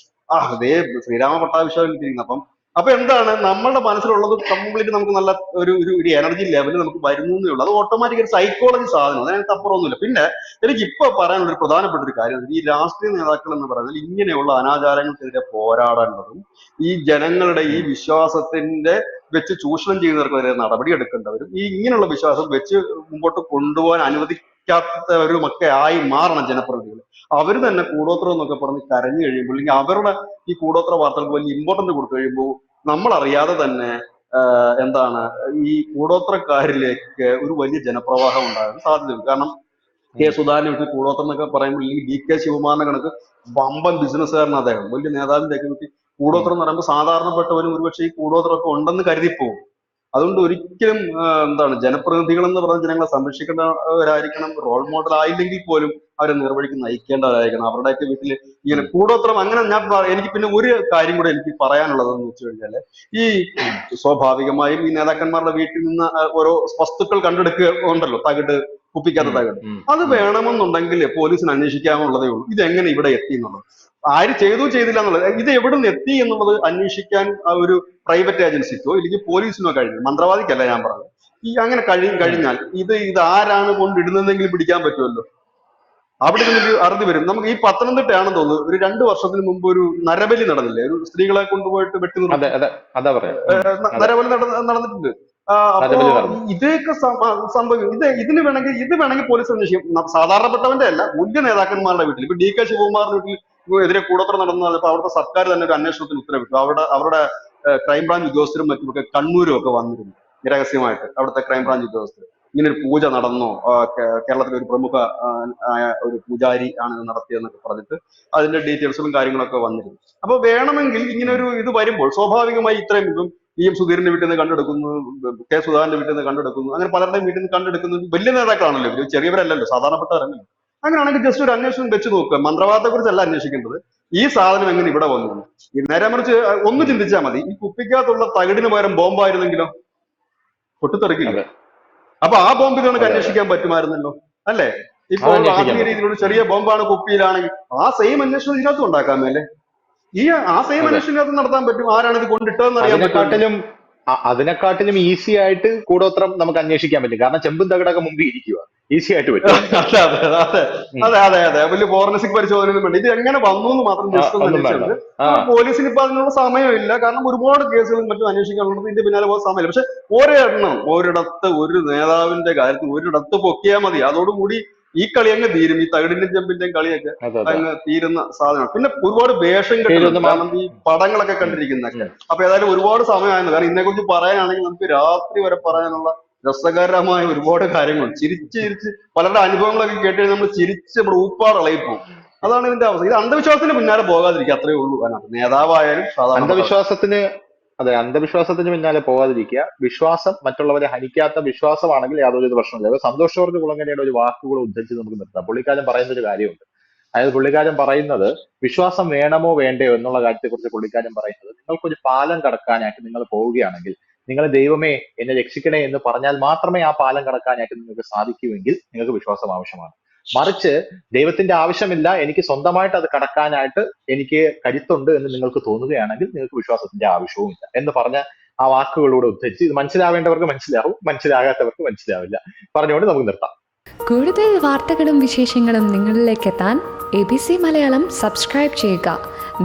അതേ ശ്രീരാമ പട്ടാഭിഷേകം ഇരിക്കുന്നു. അപ്പൊ എന്താണ് നമ്മളുടെ മനസ്സിലുള്ളത് കംപ്ലീറ്റ് നമുക്ക് നല്ല ഒരു എനർജി ലെവൽ നമുക്ക് വരുന്നു എന്നേ ഉള്ളൂ. അത് ഓട്ടോമാറ്റിക് ഒരു സൈക്കോളജി സാധനം, അതിനകത്ത് അപ്പുറമൊന്നുമില്ല. പിന്നെ എനിക്ക് ഇപ്പൊ പറയാനുള്ള ഒരു പ്രധാനപ്പെട്ട ഒരു കാര്യം, ഈ രാഷ്ട്രീയ നേതാക്കൾ എന്ന് പറയുന്നത് ഇങ്ങനെയുള്ള അനാചാരങ്ങൾക്കെതിരെ പോരാടേണ്ടതും ഈ ജനങ്ങളുടെ ഈ വിശ്വാസത്തിന്റെ വെച്ച് ചൂഷണം ചെയ്യുന്നവർക്കെതിരെ നടപടി എടുക്കേണ്ടവരും ഈ ഇങ്ങനെയുള്ള വിശ്വാസം വെച്ച് മുമ്പോട്ട് കൊണ്ടുപോകാൻ അനുവദിക്കാത്തവരുമൊക്കെ ആയി മാറണം ജനപ്രതിനിധികൾ. അവർ തന്നെ കൂടോത്രം എന്നൊക്കെ പറഞ്ഞ് കരഞ്ഞു കഴിയുമ്പോൾ, അല്ലെങ്കിൽ അവരുടെ ഈ കൂടോത്ര വാർത്തകൾക്ക് വലിയ ഇമ്പോർട്ടൻസ് കൊടുത്തു കഴിയുമ്പോൾ നമ്മൾ അറിയാതെ തന്നെ എന്താണ് ഈ കൂടോത്രക്കാരിലേക്ക് ഒരു വലിയ ജനപ്രവാഹം ഉണ്ടാകാൻ സാധ്യതയുണ്ട്. കാരണം കെ സുധാകരനെ വീട്ടിൽ കൂടോത്രം എന്നൊക്കെ പറയുമ്പോൾ, അല്ലെങ്കിൽ ഡി കെ ശിവകുമാറിന്റെ കണക്ക് വമ്പൻ ബിസിനസ്സുകാരൻ അദ്ദേഹം, വലിയ നേതാവിന്റെ ഒക്കെ വീട്ടിൽ കൂടോത്രം എന്ന് പറയുമ്പോൾ സാധാരണപ്പെട്ടവനും ഒരുപക്ഷെ ഈ കൂടോത്രമൊക്കെ ഉണ്ടെന്ന് കരുതിപ്പോവും. അതുകൊണ്ട് ഒരിക്കലും എന്താണ് ജനപ്രതിനിധികൾ എന്ന് പറഞ്ഞ ജനങ്ങളെ സംരക്ഷിക്കേണ്ടവരായിരിക്കണം. റോൾ മോഡൽ ആയില്ലെങ്കിൽ പോലും അവരെ നിർവഹിക്ക് നയിക്കേണ്ടവരായിരിക്കണം. അവരുടെയൊക്കെ വീട്ടിൽ ഇങ്ങനെ കൂടോത്രം അങ്ങനെ എനിക്ക് പിന്നെ ഒരു കാര്യം കൂടെ എനിക്ക് പറയാനുള്ളതെന്ന് വെച്ച് കഴിഞ്ഞാല്, ഈ സ്വാഭാവികമായും ഈ നേതാക്കന്മാരുടെ വീട്ടിൽ നിന്ന് ഓരോ വസ്തുക്കൾ കണ്ടെടുക്കുക ഉണ്ടല്ലോ, തകിട്, കുപ്പിക്കാത്ത തകിട്, അത് വേണമെന്നുണ്ടെങ്കിൽ പോലീസിന് അന്വേഷിക്കാനുള്ളതേ ഉള്ളൂ. ഇതെങ്ങനെ ഇവിടെ എത്തി എന്നുള്ളത്, ആര് ചെയ്തു ചെയ്തില്ല എന്നുള്ളത്, ഇത് എവിടെ നിന്ന് എത്തി എന്നുള്ളത് അന്വേഷിക്കാൻ ഒരു പ്രൈവറ്റ് ഏജൻസിക്കോ ഇല്ലെങ്കിൽ പോലീസിനോ കഴിഞ്ഞു, മന്ത്രവാദിക്കല്ല ഞാൻ പറഞ്ഞത്. ഈ അങ്ങനെ കഴിഞ്ഞാൽ ഇത് ആരാണ് കൊണ്ടിടുന്നതെങ്കിലും പിടിക്കാൻ പറ്റുമല്ലോ. അവിടെ നിന്നൊരു അറുതി വരും. നമുക്ക് ഈ പത്തനംതിട്ടയാണെന്ന് തോന്നുന്നു, ഒരു 2 വർഷത്തിന് മുമ്പ് ഒരു നരബലി നടന്നില്ലേ, ഒരു സ്ത്രീകളെ കൊണ്ടുപോയിട്ട് വെട്ടി നരബലി നടന്നിട്ടുണ്ട്. അപ്പോ ഇതൊക്കെ സംഭവിക്കും. ഇത് വേണമെങ്കിൽ പോലീസ് അന്വേഷിക്കും. സാധാരണപ്പെട്ടവന്റെ അല്ല, മുഖ്യ നേതാക്കന്മാരുടെ വീട്ടിൽ. ഇപ്പൊ ഡി കെ ശിവകുമാറിന്റെ വീട്ടിൽ എതിരെ കൂടോത്രം നടന്നു പറഞ്ഞപ്പോൾ അവിടുത്തെ സർക്കാർ തന്നെ ഒരു അന്വേഷണത്തിന് ഉത്തരവിട്ടു. അവരുടെ ക്രൈംബ്രാഞ്ച് ഉദ്യോഗസ്ഥരും മറ്റുമൊക്കെ കണ്ണൂരും ഒക്കെ വന്നിരുന്നു രഹസ്യമായിട്ട്. അവിടുത്തെ ക്രൈംബ്രാഞ്ച് ഉദ്യോഗസ്ഥർ ഇങ്ങനെ ഒരു പൂജ നടന്നോ, കേരളത്തിലെ ഒരു പ്രമുഖ ഒരു പൂജാരി ആണ് നടത്തിയെന്നൊക്കെ പറഞ്ഞിട്ട് അതിന്റെ ഡീറ്റെയിൽസും കാര്യങ്ങളൊക്കെ വന്നിരുന്നു. അപ്പൊ വേണമെങ്കിൽ ഇങ്ങനെ ഒരു ഇത് വരുമ്പോൾ സ്വാഭാവികമായി ഇത്രയും ഇപ്പം എം സുധീരന്റെ വീട്ടിൽ നിന്ന് കണ്ടെടുക്കുന്നു, കെ സുധാകരന്റെ വീട്ടിൽ നിന്ന് കണ്ടെടുക്കുന്നു, അങ്ങനെ പലരുടെയും വീട്ടിൽ നിന്ന് കണ്ടെടുക്കുന്നു. വലിയ നേതാക്കളാണല്ലോ ഇവര്, ചെറിയവരല്ലല്ലോ, സാധാരണപ്പെട്ടവരല്ലല്ലോ. അങ്ങനെയാണെങ്കിൽ ജസ്റ്റ് ഒരു അന്വേഷണം വെച്ച് നോക്കുക. മന്ത്രവാദത്തെ കുറിച്ചല്ല അന്വേഷിക്കേണ്ടത്, ഈ സാധനം എങ്ങനെ ഇവിടെ വന്നു. നേരെ മറിച്ച് ഒന്ന് ചിന്തിച്ചാൽ മതി, ഈ കുപ്പിക്കകത്തുള്ള തകിടിന് പകരം ബോംബായിരുന്നെങ്കിലോ, പൊട്ടിത്തെറിക്കില്ല. അപ്പൊ ആ ബോംബ് ഇതൊക്കെ അന്വേഷിക്കാൻ പറ്റുമായിരുന്നല്ലോ, അല്ലേ? ഇപ്പോൾ ആധുനിക രീതിയിലുള്ള ചെറിയ ബോംബാണ് കുപ്പിയിലാണെങ്കിൽ ആ സെയിം അന്വേഷണം ഇതിനകത്തും ഉണ്ടാക്കാമല്ലേ? ആ സെയിം അന്വേഷണം നടത്താൻ പറ്റും. ആരാണ് ഇത് കൊണ്ടിട്ടതെന്ന് അറിയാൻ പറ്റും. അതിനെക്കാട്ടിലും ഈസി ആയിട്ട് കൂടോത്രം നമുക്ക് അന്വേഷിക്കാൻ പറ്റും. കാരണം ചെമ്പും തകിടൊക്കെ മുമ്പിൽ ഇരിക്കുക, ഈസി ആയിട്ട് പറ്റും. അതെ വലിയ ഫോറൻസിക് പരിശോധനയൊന്നും വേണ്ട. ഇത് എങ്ങനെ വന്നു എന്ന് മാത്രം ജസ്റ്റ് ഒന്ന് അന്വേഷിച്ചത്. പോലീസിന് ഇപ്പൊ അതിനുള്ള സമയമില്ല. കാരണം ഒരുപാട് കേസുകളും മറ്റും അന്വേഷിക്കാനുള്ളത്, ഇതിന്റെ പിന്നാലെ പോകാൻ സമയമില്ല. പക്ഷെ ഒരിടത്ത് ഒരു നേതാവിന്റെ കാര്യത്തിൽ ഒരിടത്ത് പൊക്കിയാൽ മതി, അതോടുകൂടി ഈ കളി അങ്ങ് തീരും. ഈ തകിടിന്റെയും ചെമ്പിന്റെയും കളിയൊക്കെ അങ്ങ് തീരുന്ന സാധനമാണ്. പിന്നെ ഒരുപാട് വേഷം കെട്ടുന്നുണ്ട്, കാരണം ഈ പടങ്ങളൊക്കെ കണ്ടിരിക്കുന്നൊക്കെ. അപ്പൊ ഏതായാലും ഒരുപാട് സമയമായിരുന്നു. കാരണം ഇതിനെ കുറിച്ച് പറയാനാണെങ്കിൽ നമുക്ക് രാത്രി വരെ പറയാനുള്ള രസകരമായ ഒരുപാട് കാര്യങ്ങളുണ്ട്. ചിരിച്ച് പലരുടെ അനുഭവങ്ങളൊക്കെ കേട്ട് നമ്മൾ ചിരിച്ച് നമ്മുടെ ഊപ്പാറളയിപ്പോവും. അതാണ് ഇതിന്റെ അവസ്ഥ. ഇത് അന്ധവിശ്വാസത്തിന് പിന്നാലെ പോകാതിരിക്കുക, അത്രയേ ഉള്ളൂ. അതിനകത്ത് നേതാവായാലും അന്ധവിശ്വാസത്തിന് പിന്നാലെ പോകാതിരിക്കുക. വിശ്വാസം മറ്റുള്ളവരെ ഹനിക്കാത്ത വിശ്വാസമാണെങ്കിൽ യാതൊരു പ്രശ്നമില്ല. സന്തോഷ് ജോർജ് കുളങ്ങരയുടെ ഒരു വാക്കുകൾ ഉദ്ധരിച്ച് നമുക്ക് നിർത്താം. പുള്ളിക്കാരൻ പറയുന്ന ഒരു കാര്യമുണ്ട്. അതായത് പുള്ളിക്കാരൻ പറയുന്നത്, വിശ്വാസം വേണമോ വേണ്ടയോ എന്നുള്ള കാര്യത്തെക്കുറിച്ച് പുള്ളിക്കാരൻ പറയുന്നത്, നിങ്ങൾക്കൊരു പാലം കടക്കാനായിട്ട് നിങ്ങൾ പോവുകയാണെങ്കിൽ, നിങ്ങൾ ദൈവമേ എന്നെ രക്ഷിക്കണേ എന്ന് പറഞ്ഞാൽ മാത്രമേ ആ പാലം കടക്കാനായിട്ട് നിങ്ങൾക്ക് സാധിക്കുമെങ്കിൽ നിങ്ങൾക്ക് വിശ്വാസം ആവശ്യമാണ്. മറിച്ച് ദൈവത്തിന്റെ ആവശ്യമില്ല, എനിക്ക് സ്വന്തമായിട്ട് അത് കടക്കാനായിട്ട് എനിക്ക് കരുത്തുണ്ട് എന്ന് നിങ്ങൾക്ക് തോന്നുകയാണെങ്കിൽ നിങ്ങൾക്ക് വിശ്വാസത്തിന്റെ ആവശ്യവുമില്ല എന്ന് പറഞ്ഞ ആ വാക്കുകളൂടെ ഉദ്ധരിച്ച്, ഇത് മനസ്സിലാവേണ്ടവർക്ക് മനസ്സിലാവും, മനസ്സിലാകാത്തവർക്ക് മനസ്സിലാവില്ല പറഞ്ഞുകൊണ്ട് നമുക്ക് നിർത്താം. കൂടുതൽ വാർത്തകളും വിശേഷങ്ങളും നിങ്ങളിലേക്ക് എത്താൻ ABC മലയാളം സബ്സ്ക്രൈബ് ചെയ്യുക,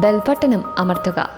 ബെൽ ബട്ടണും അമർത്തുക.